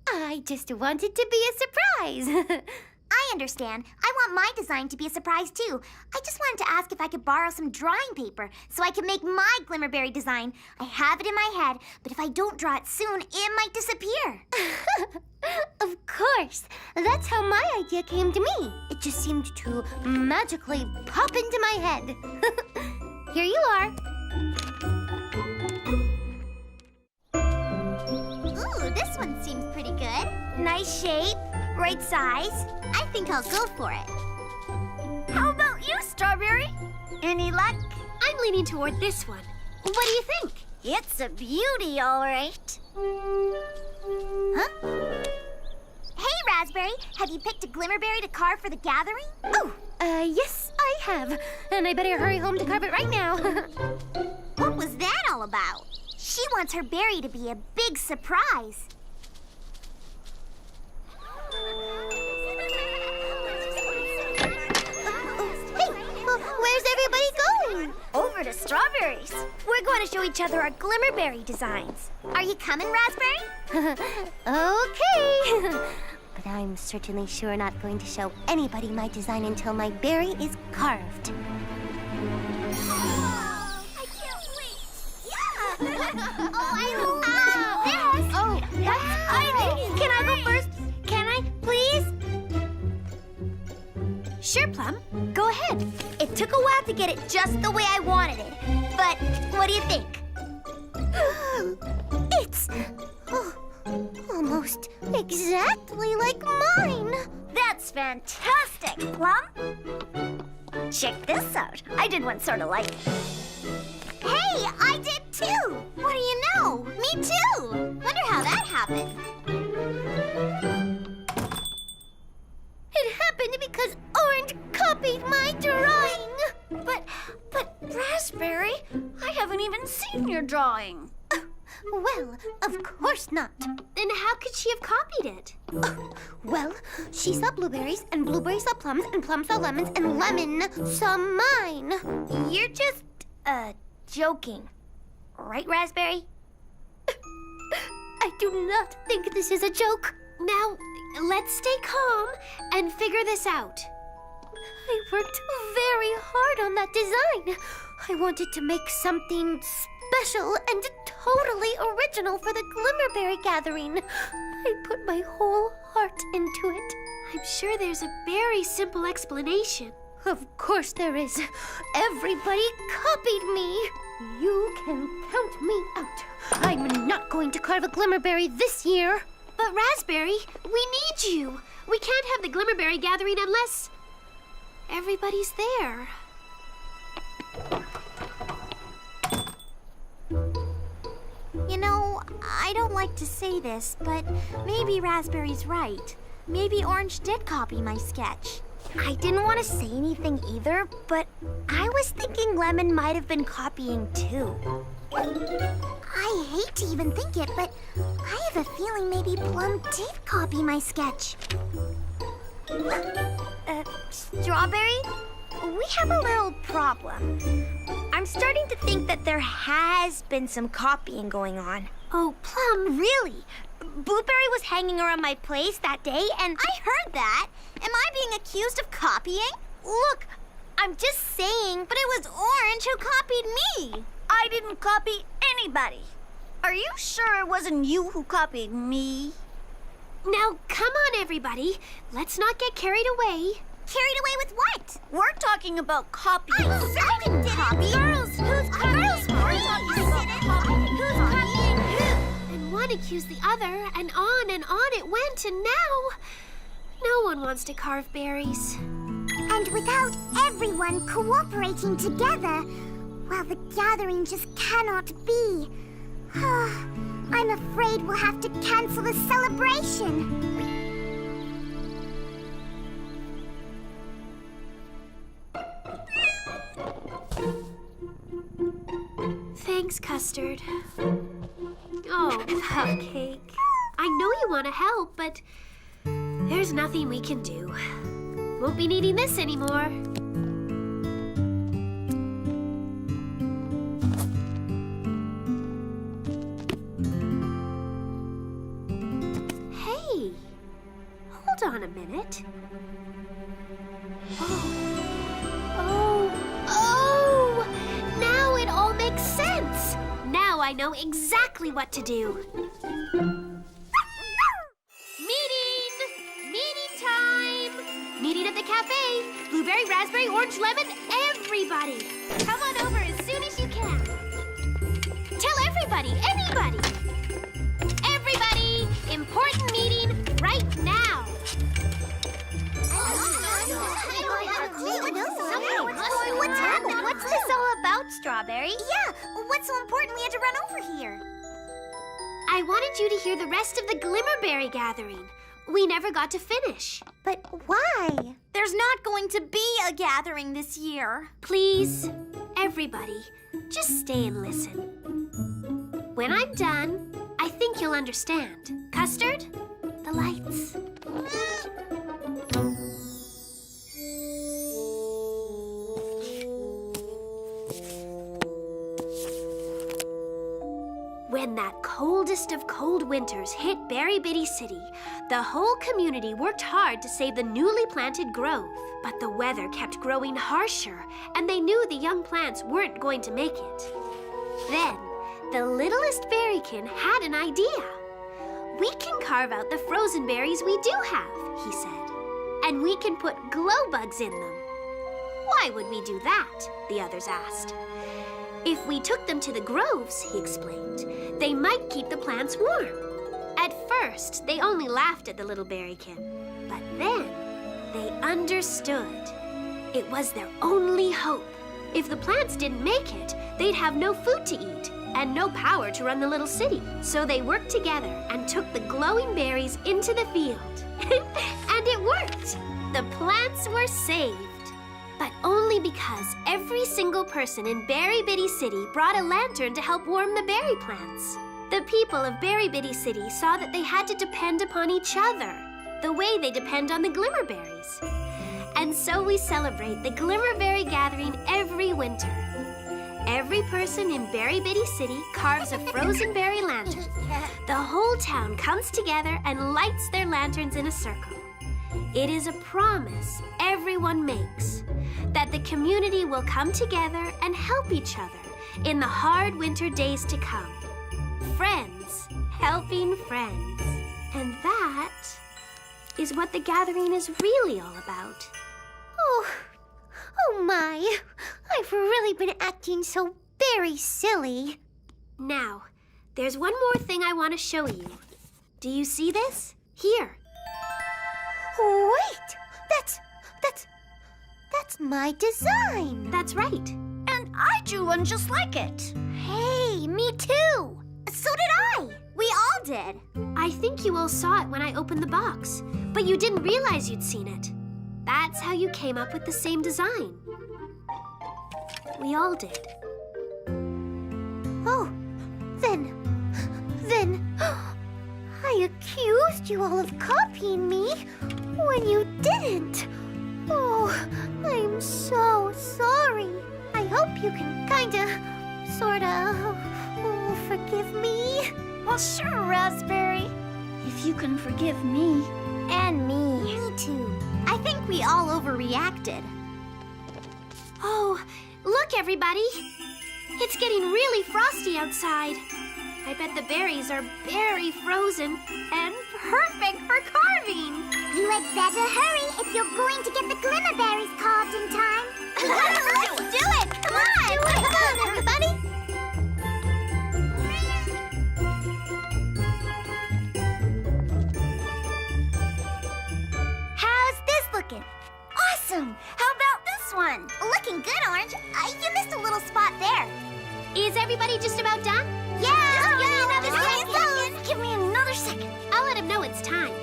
I just wanted to be a surprise. I understand. I want my design to be a surprise too. I just wanted to ask if I could borrow some drawing paper so I could make my Glimmerberry design. I have it in my head, but if I don't draw it soon, it might disappear. Of course. That's how my idea came to me. It just seemed to magically pop into my head. Here you are. Ooh, this one seems pretty good. Nice shape, right size. I think I'll go for it. How about you, Strawberry? Any luck? I'm leaning toward this one. What do you think? It's a beauty, all right. Huh? Hey, Raspberry, have you picked a Glimmerberry to carve for the gathering? Oh, yes, I have. And I better hurry home to carve it right now. What was that all about? She wants her berry to be a big surprise. Hey, where's everybody going? Over to Strawberry's. We're going to show each other our Glimmerberry designs. Are you coming, Raspberry? Okay. But I'm certainly sure not going to show anybody my design until my berry is carved. I can't wait. Yeah. Oh, I love this. Oh, that's Can I go first? Can I, please? Sure, Plum. Go ahead. It took a while to get it just the way I wanted it. But what do you think? It's almost exactly like mine. That's fantastic, Plum. Check this out. I did one sort of like it. Hey, I did too. What do you know? Me too. Wonder how that happened. It happened because Orange copied my drawing. But Raspberry, I haven't even seen your drawing. Well, of course not. Then how could she have copied it? Well, she saw blueberries, and blueberries saw plums, and plums saw lemons, and lemon saw mine. You're just, joking. Right, Raspberry? I do not think this is a joke. Now, let's stay calm and figure this out. I worked very hard on that design. I wanted to make something special and totally original for the Glimmerberry gathering. I put my whole heart into it. I'm sure there's a very simple explanation. Of course there is. Everybody copied me. You can count me out. I'm not going to carve a glimmerberry this year. But Raspberry, we need you. We can't have the Glimmerberry gathering unless everybody's there. You know, I don't like to say this, but maybe Raspberry's right. Maybe Orange did copy my sketch. I didn't want to say anything either, but I was thinking Lemon might have been copying too. I hate to even think it, but I have a feeling maybe Plum did copy my sketch. Strawberry? We have a little problem. I'm starting to think that there has been some copying going on. Oh, Plum. Really? Blueberry was hanging around my place that day, and I heard that. Am I being accused of copying? Look, I'm just saying, but it was Orange who copied me. I didn't copy anybody. Are you sure it wasn't you who copied me? Now, come on, everybody. Let's not get carried away. Carried away with what? We're talking about copying. I didn't copy. Girls, who's copying? We're talking about copying. Who's copying who? And one accused the other, and on it went, and now no one wants to carve berries. And without everyone cooperating together, well, the gathering just cannot be. I'm afraid we'll have to cancel the celebration. Thanks, Custard. Oh, Pupcake. I know you want to help, but there's nothing we can do. Won't be needing this anymore. Hey, hold on a minute. Oh, now it all makes sense. Now I know exactly what to do. Meeting time. Meeting at the cafe. Blueberry, raspberry, orange, lemon, everybody. Come on over as soon as you can. Tell everybody, anybody. Everybody, important meeting right now. What's happening? What's this all about, Strawberry? Yeah, what's so important we had to run over here? I wanted you to hear the rest of the Glimmerberry gathering. We never got to finish. But why? There's not going to be a gathering this year. Please, everybody, just stay and listen. When I'm done, I think you'll understand. Custard, the lights. When that coldest of cold winters hit Berry Bitty City, the whole community worked hard to save the newly planted grove. But the weather kept growing harsher, and they knew the young plants weren't going to make it. Then, the littlest berrykin had an idea. We can carve out the frozen berries we do have, he said, and we can put glow bugs in them. Why would we do that? The others asked. If we took them to the groves, he explained, they might keep the plants warm. At first, they only laughed at the little berrykin, but then they understood. It was their only hope. If the plants didn't make it, they'd have no food to eat and no power to run the little city. So they worked together and took the glowing berries into the field. And it worked. The plants were saved. But only because every single person in Berry Bitty City brought a lantern to help warm the berry plants. The people of Berry Bitty City saw that they had to depend upon each other, the way they depend on the Glimmerberries. And so we celebrate the Glimmerberry gathering every winter. Every person in Berry Bitty City carves a frozen berry lantern. The whole town comes together and lights their lanterns in a circle. It is a promise everyone makes that the community will come together and help each other in the hard winter days to come. Friends helping friends. And that is what the gathering is really all about. Oh, really been acting so very silly. Now, there's one more thing I want to show you. Do you see this? Here. Wait! That's my design. That's right. And I drew one just like it. Hey, me too. So did I. We all did. I think you all saw it when I opened the box, but you didn't realize you'd seen it. That's how you came up with the same design. We all did. Oh, then, I accused you all of copying me when you didn't. Oh, I'm so sorry. I hope you can sorta, forgive me. Well, sure, Raspberry. If you can forgive me. And me. Me too. I think we all overreacted. Oh, look, everybody. It's getting really frosty outside. I bet the berries are very frozen and perfect for carving. You had better hurry if you're going to get the glimmer berries carved in time. Let's do it! Come on! Come on, everybody! How's this looking? Awesome! How about this one? Looking good, Orange. You missed a little spot there. Is everybody just about done? Yeah! Give me another second. I'll let him know it's time.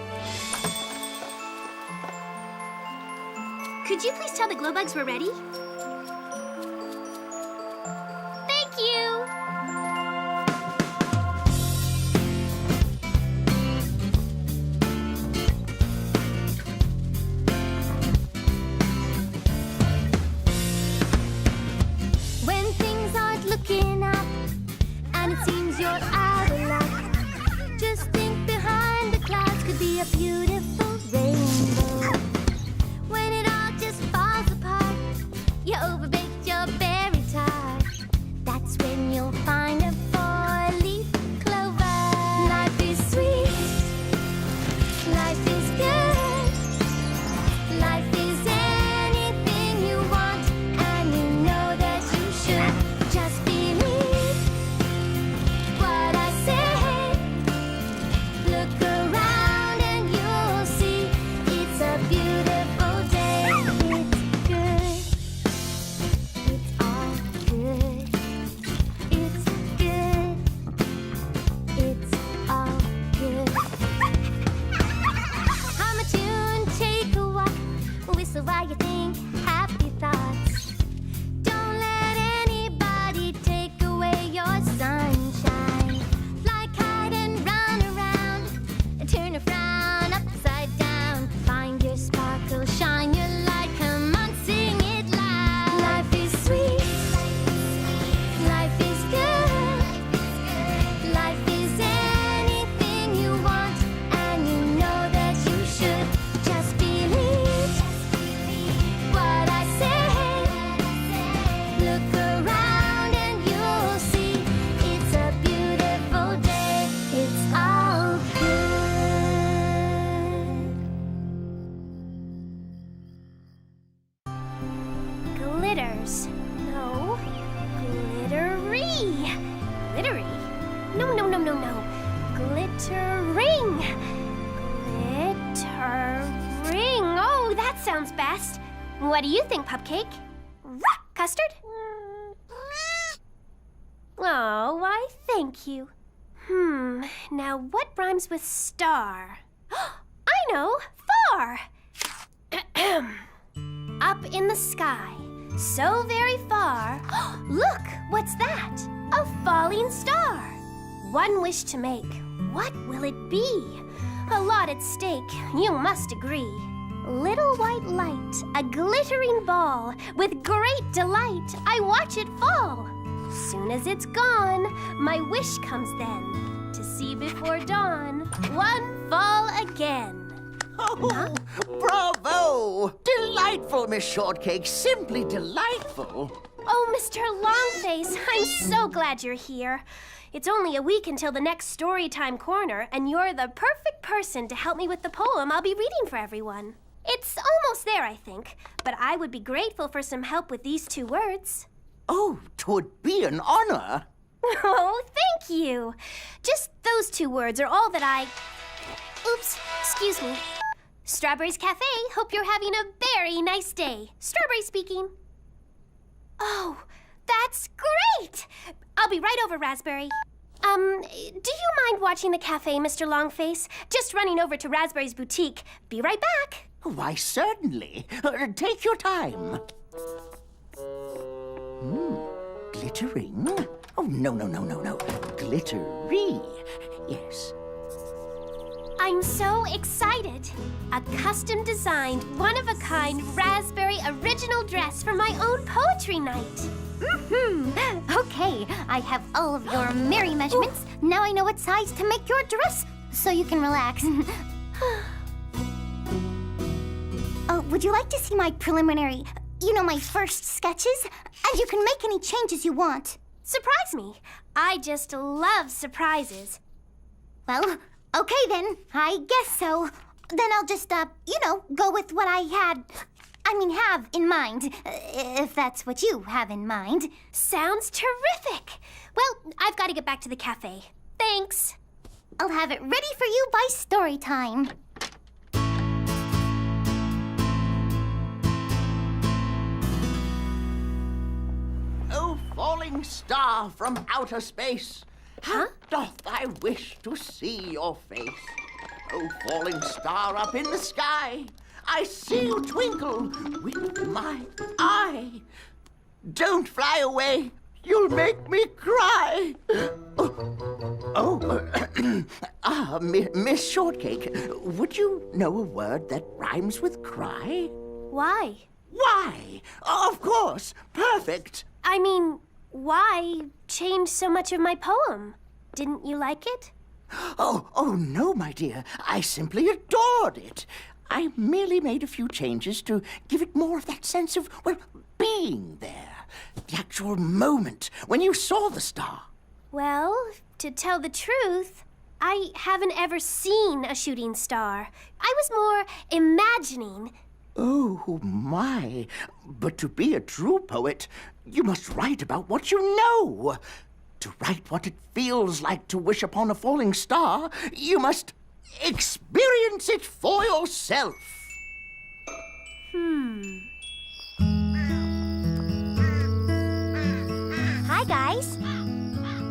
Could you please tell the glow bugs we're ready? Thank you. When things aren't looking up and it seems you're out of luck, just think behind the clouds could be a beautiful rainbow. When it all just falls apart, you overbaked your berry tart. That's when you'll find a four-leaf clover. Life is sweet, life is good, life is anything you want, and you know that you should just believe what I say. Look around and you'll see it's a beautiful day. It's good, it's all good. It's good, it's all good. Hum a tune, take a walk, whistle while you think happy thoughts. Don't let anybody take away your sunshine. Fly kite and run around, and turn a frown upside down. Find your sparkle, shine your light, come on, sing it loud. Life is sweet, life is good, life is anything you want, and you know that you should just believe what I say. Look around and you'll see it's a beautiful day. It's all good. Glitters. No. Glittery. Glittery? No. Glittering. Glittering. Oh, that sounds best. What do you think, Pupcake? Custard? Oh, why, thank you. Now what rhymes with star? I know, far. Up in the sky, so very far. Look, what's that? A falling star. One wish to make. What will it be? A lot at stake, you must agree. Little white light, a glittering ball. With great delight, I watch it fall. Soon as it's gone, my wish comes then. To see before dawn, one fall again. Oh, bravo! Delightful, Miss Shortcake. Simply delightful. Oh, Mr. Longface, I'm so glad you're here. It's only a week until the next Storytime Corner, and you're the perfect person to help me with the poem I'll be reading for everyone. It's almost there, I think, but I would be grateful for some help with these two words. Oh, 'twould be an honor. Oh, thank you. Just those 2 words are all that I... Oops, excuse me. Strawberry's Cafe, hope you're having a very nice day. Strawberry speaking. Oh, that's great! I'll be right over, Raspberry. Do you mind watching the cafe, Mr. Longface? Just running over to Raspberry's boutique. Be right back. Why, certainly. Take your time. Glittering? Oh, no. Glittery. Yes. I'm so excited. A custom-designed, one-of-a-kind raspberry original dress for my own poetry night. Okay, I have all of your merry measurements. Now I know what size to make your dress, so you can relax. Would you like to see my preliminary, my first sketches? And you can make any changes you want. Surprise me. I just love surprises. Well, okay then, I guess so. Then I'll just, go with what I have in mind, if that's what you have in mind. Sounds terrific. Well, I've got to get back to the cafe. Thanks. I'll have it ready for you by story time. Oh, falling star from outer space, how doth I wish to see your face? Oh, falling star up in the sky, I see you twinkle with my eye. Don't fly away, you'll make me cry. Miss Shortcake, would you know a word that rhymes with cry? Why? Why? Of course, perfect. I mean, why change so much of my poem? Didn't you like it? Oh, no, my dear. I simply adored it. I merely made a few changes to give it more of that sense of, being there. The actual moment when you saw the star. Well, to tell the truth, I haven't ever seen a shooting star. I was more imagining. Oh, my. But to be a true poet, you must write about what you know. To write what it feels like to wish upon a falling star, you must experience it for yourself. Hi, guys.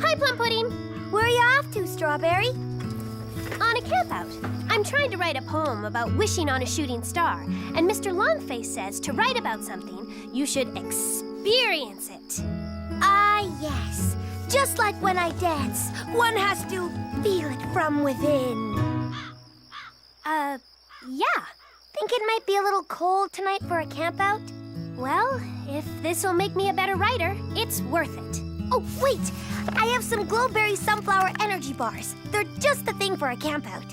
Hi, Plum Pudding. Where are you off to, Strawberry? On a campout. I'm trying to write a poem about wishing on a shooting star. And Mr. Longface says to write about something, you should experience it. Ah, yes. Just like when I dance, one has to feel it from within. Yeah. Think it might be a little cold tonight for a campout? Well, if this'll make me a better writer, it's worth it. Oh, wait! I have some Glowberry Sunflower Energy Bars. They're just the thing for a campout.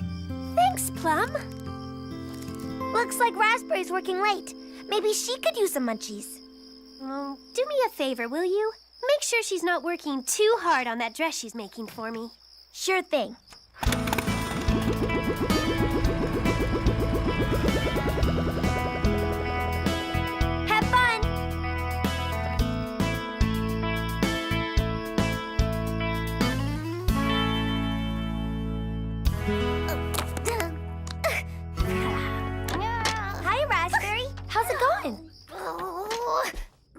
Thanks, Plum. Looks like Raspberry's working late. Maybe she could use some munchies. Oh, do me a favor, will you? Make sure she's not working too hard on that dress she's making for me. Sure thing. Have fun! Hi, Raspberry. How's it going?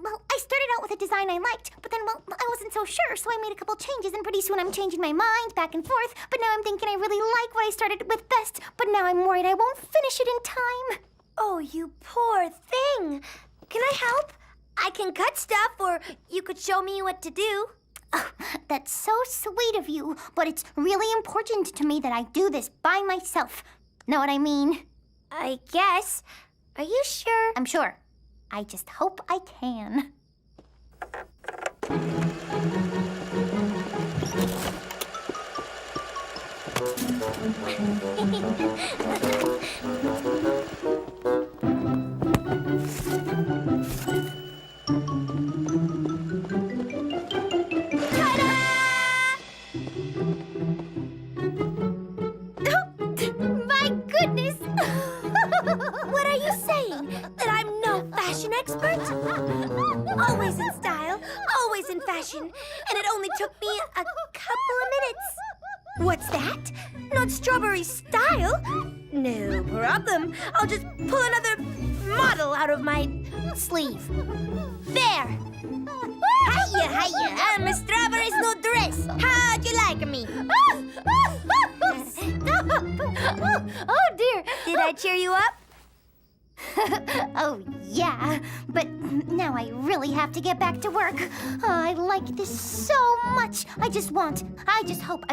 Well, I started out with a design I liked, but then, I wasn't so sure, so I made a couple changes, and pretty soon I'm changing my mind back and forth. But now I'm thinking I really like what I started with best, but now I'm worried I won't finish it in time. Oh, you poor thing. Can I help? I can cut stuff, or you could show me what to do. Oh, that's so sweet of you, but it's really important to me that I do this by myself. Know what I mean? I guess. Are you sure? I'm sure. I just hope I can. My goodness! What are you saying? That I'm no fashion fashion expert? Always in style, always in fashion, and it only took me a couple of minutes. What's that? Not strawberry style? No problem. I'll just pull another model out of my sleeve. There. Hiya. I'm a strawberry's new dress. How'd you like me? Stop. Oh, dear. Did I cheer you up? Oh, yeah. But now I really have to get back to work. Oh, I like this so much. I just hope,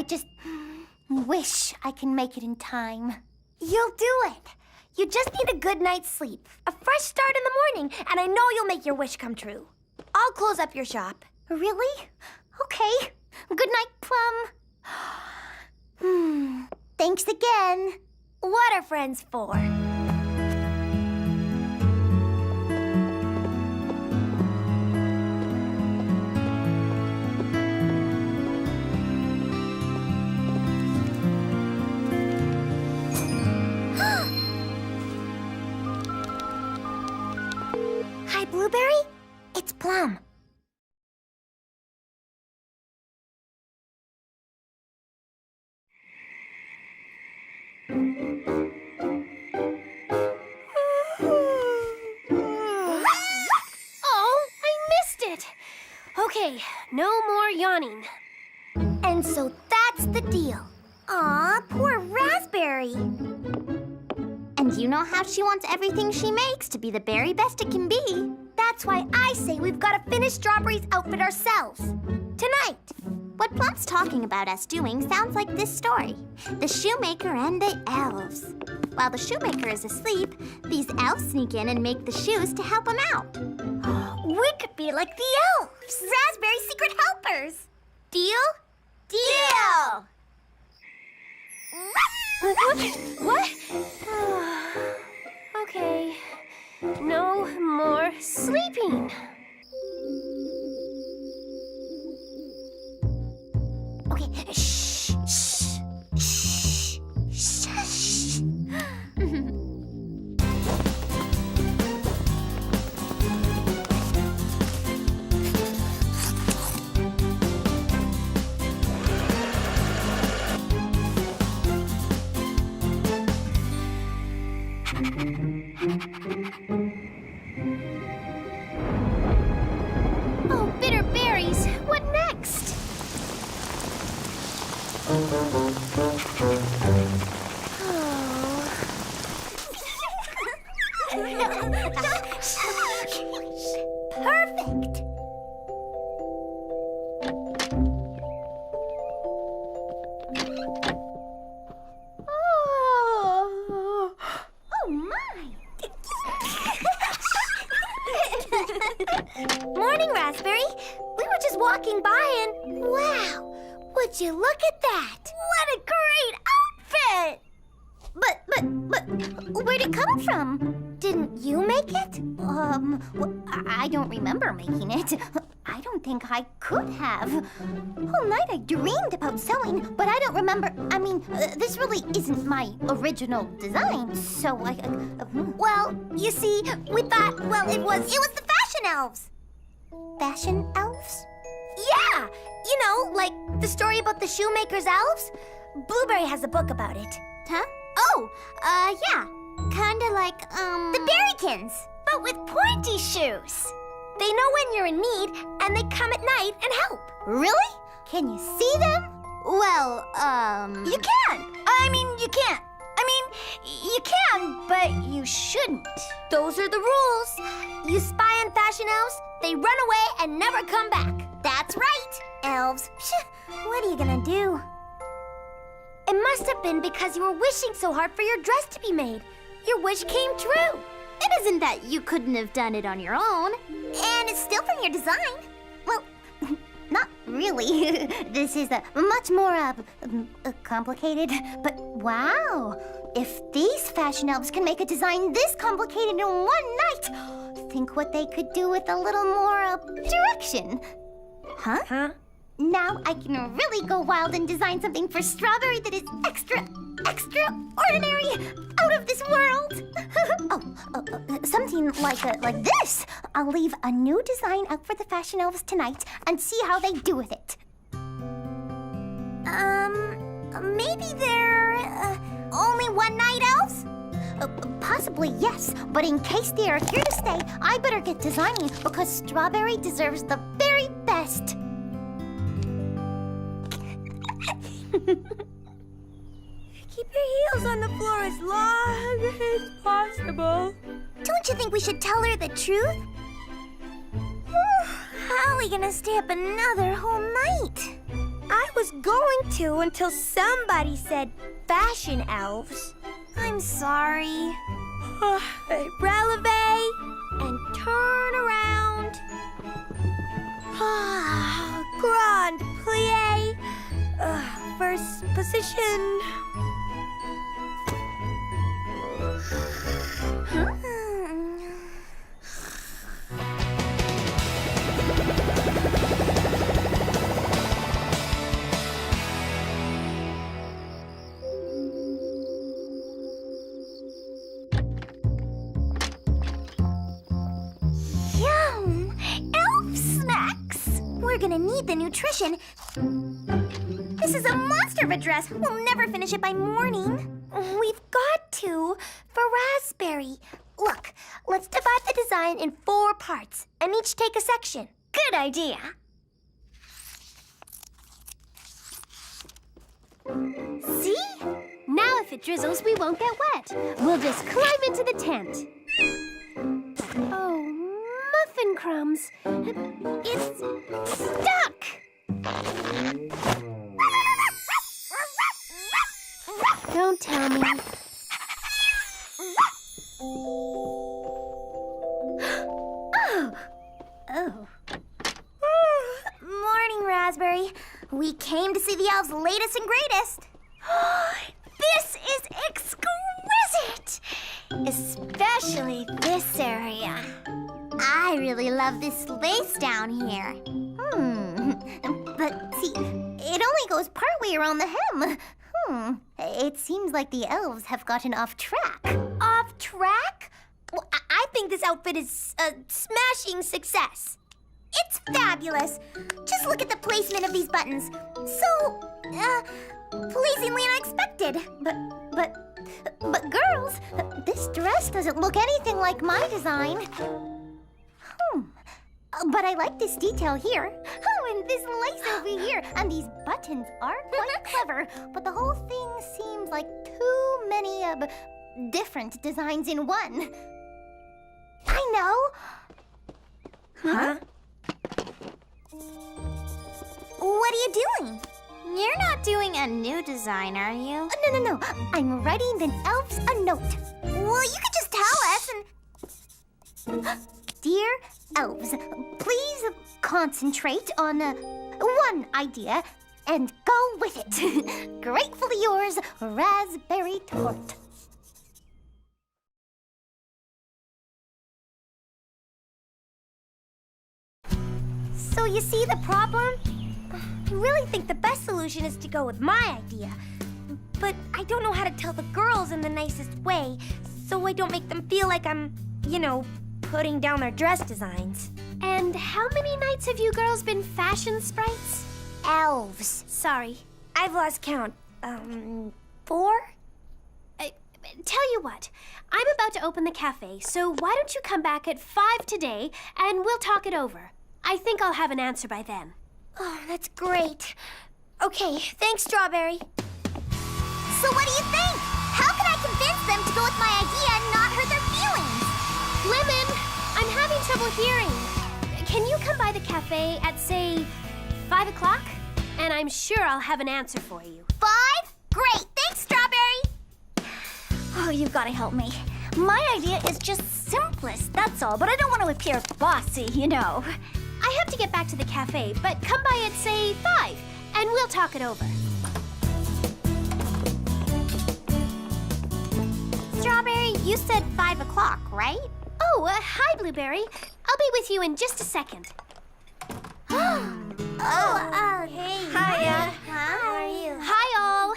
wish I can make it in time. You'll do it. You just need a good night's sleep, a fresh start in the morning, and I know you'll make your wish come true. I'll close up your shop. Really? Okay. Good night, Plum. Thanks again. What are friends for? Hi, Blueberry. It's Plum. Oh, I missed it. Okay, no more yawning. And so that's the deal. Aw, poor Raspberry. And you know how she wants everything she makes to be the very best it can be. That's why I say we've got to finish Strawberry's outfit ourselves. Tonight. What Plum's talking about us doing sounds like this story. The shoemaker and the elves. While the shoemaker is asleep, these elves sneak in and make the shoes to help him out. We could be like the elves. Raspberry's secret helpers. Deal? Deal! What? Okay, no more sleeping. Okay, shh. Oh, bitter berries. What next? Perfect. Oh my. Morning, Raspberry. We were just walking by and... Wow! Would you look at that? What a great outfit! But, where'd it come from? Didn't you make it? I don't remember making it. I don't think I could have. All night I dreamed about sewing, but I don't remember. I mean, this really isn't my original design, so Well, you see, we thought, well, it was the fashion elves. Fashion elves? Yeah! You know, like the story about the shoemaker's elves? Blueberry has a book about it. Huh? Oh, yeah. Kinda like, The Berrykins, but with pointy shoes. They know when you're in need, and they come at night and help. Really? Can you see them? Well, You can. I mean, you can't. I mean, you can, but you shouldn't. Those are the rules. You spy on fashion elves, they run away and never come back. That's right, elves. What are you gonna do? It must have been because you were wishing so hard for your dress to be made. Your wish came true. it isn't that you couldn't have done it on your own. And it's still from your design. Well, not really. This is much more complicated. But wow, if these fashion elves can make a design this complicated in one night, think what they could do with a little more direction. Huh? Now I can really go wild and design something for Strawberry that is extra extraordinary, out of this world. Something like this. I'll leave a new design out for the fashion elves tonight and see how they do with it. Maybe they're only one-night elves? Possibly, yes. But in case they are here to stay, I better get designing because Strawberry deserves the very best. Keep your heels on the floor as long as possible. Don't you think we should tell her the truth? How are we gonna stay up another whole night? I was going to until somebody said fashion elves. I'm sorry. Releve and turn around. Grand plie. First position. Yum! Elf snacks! We're gonna need the nutrition. This is a monster of a dress. We'll never finish it by morning. We've got to for Raspberry. Look, let's divide the design in 4 parts and each take a section. Good idea. See? Now if it drizzles, we won't get wet. We'll just climb into the tent. Oh, muffin crumbs. It's stuck. Don't tell me. Oh. Morning, Raspberry. We came to see the elves' latest and greatest. This is exquisite! Especially this area. I really love this lace down here. But see, it only goes partway around the hem. It seems like the elves have gotten off track. Off track? Well, I think this outfit is a smashing success. It's fabulous. Just look at the placement of these buttons. So, pleasingly unexpected. But girls, this dress doesn't look anything like my design. But I like this detail here. Oh, and this lace over here. And these buttons are quite clever. But the whole thing seems like too many different designs in one. I know. Huh? What are you doing? You're not doing a new design, are you? No. I'm writing the elves a note. Well, you could just tell us and... Dear elves, please concentrate on one idea and go with it. Gratefully yours, Raspberry Tort. So you see the problem? I really think the best solution is to go with my idea. But I don't know how to tell the girls in the nicest way, so I don't make them feel like I'm, putting down their dress designs. And how many nights have you girls been fashion sprites? Elves. Sorry, I've lost count. 4? Tell you what, I'm about to open the cafe, so why don't you come back at 5 today and we'll talk it over. I think I'll have an answer by then. Oh, that's great. Okay, thanks, Strawberry. So what do you think? How can I convince them to go with my idea and not hurt their feelings? Lemon, I'm having trouble hearing. Can you come by the cafe at, say, 5 o'clock? And I'm sure I'll have an answer for you. 5? Great, thanks, Strawberry. Oh, you've got to help me. My idea is just simplest, that's all. But I don't want to appear bossy, I have to get back to the cafe, but come by at, say, 5, and we'll talk it over. Strawberry, you said 5 o'clock, right? Oh, hi, Blueberry. I'll be with you in just a second. Hey. Hiya. How are you? Hi, all.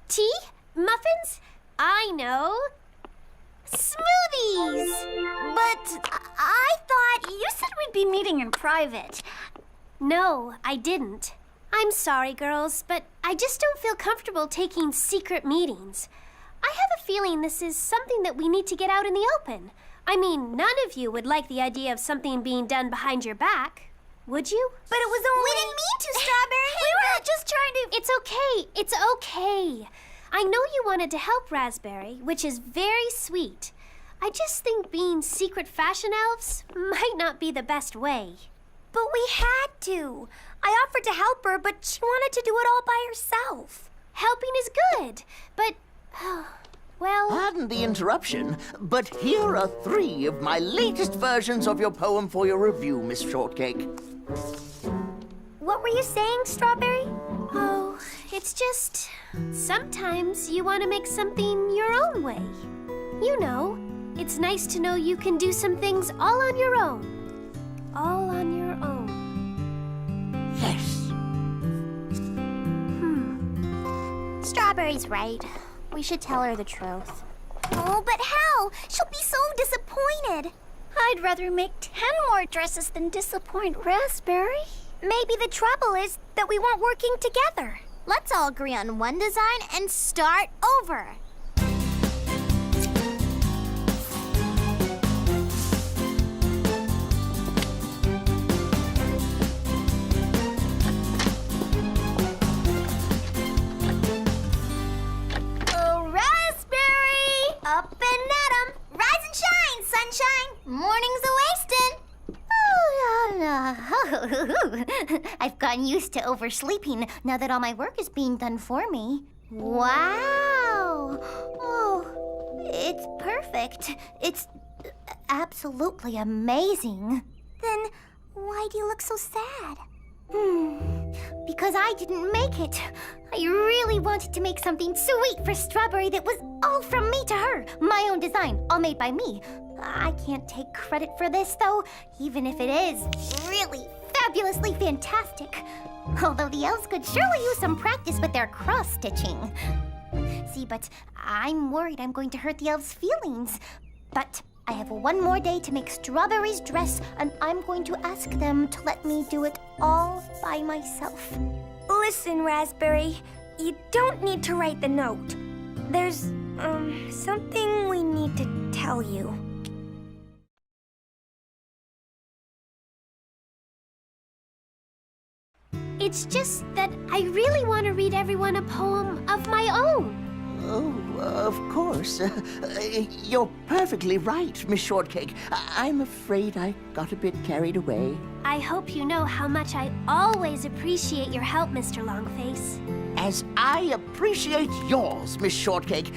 Tea? Muffins? I know. Smoothies! But I thought you said we'd be meeting in private. No, I didn't. I'm sorry, girls, but I just don't feel comfortable taking secret meetings. I have a feeling this is something that we need to get out in the open. I mean, none of you would like the idea of something being done behind your back, would you? But it was only... We didn't mean to, Strawberry. We were just trying to... It's okay. It's okay. I know you wanted to help Raspberry, which is very sweet. I just think being secret fashion elves might not be the best way. But we had to. I offered to help her, but she wanted to do it all by herself. Helping is good, but... well... Pardon the interruption, but here are 3 of my latest versions of your poem for your review, Miss Shortcake. What were you saying, Strawberry? Oh, it's just... sometimes you want to make something your own way. You know, it's nice to know you can do some things all on your own. All on your own. Yes. Strawberry's right. We should tell her the truth. Oh, but how? She'll be so disappointed. I'd rather make 10 more dresses than disappoint Raspberry. Maybe the trouble is that we weren't working together. Let's all agree on one design and start over. Up and at 'em! Rise and shine, sunshine! Morning's a-wastin'! I've gotten used to oversleeping now that all my work is being done for me. Wow! Oh, it's perfect. It's absolutely amazing. Then why do you look so sad? Because I didn't make it. I really wanted to make something sweet for Strawberry that was all from me to her. My own design, all made by me. I can't take credit for this, though, even if it is really fabulously fantastic. Although the elves could surely use some practice with their cross-stitching. See, but I'm worried I'm going to hurt the elves' feelings. But I have one more day to make Strawberry's dress, and I'm going to ask them to let me do it all by myself. Listen, Raspberry, you don't need to write the note. There's, something we need to tell you. It's just that I really want to read everyone a poem of my own. Oh, of course. You're perfectly right, Miss Shortcake. I'm afraid I got a bit carried away. I hope you know how much I always appreciate your help, Mr. Longface. As I appreciate yours, Miss Shortcake.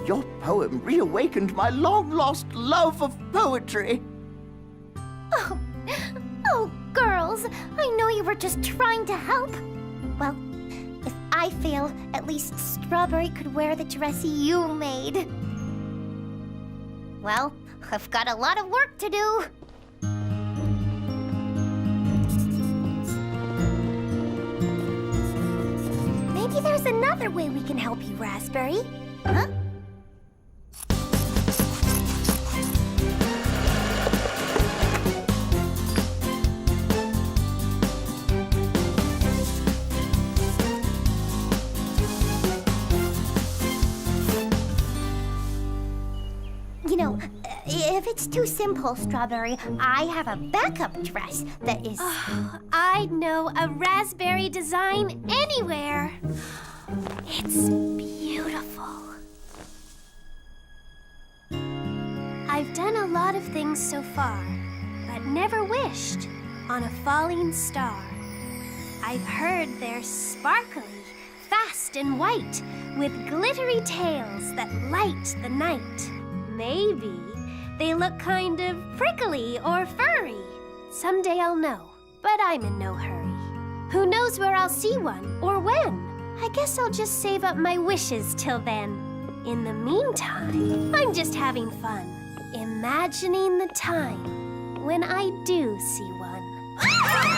Your poem reawakened my long-lost love of poetry. Oh, girls, I know you were just trying to help. Well, if I fail, at least Strawberry could wear the dress you made. Well, I've got a lot of work to do. Maybe there's another way we can help you, Raspberry. Huh? You know, if it's too simple, Strawberry, I have a backup dress that is... I'd know a raspberry design anywhere. It's beautiful. I've done a lot of things so far, but never wished on a falling star. I've heard they're sparkly, fast and white, with glittery tails that light the night. Maybe they look kind of prickly or furry. Someday I'll know, but I'm in no hurry. Who knows where I'll see one or when? I guess I'll just save up my wishes till then. In the meantime, I'm just having fun, imagining the time when I do see one.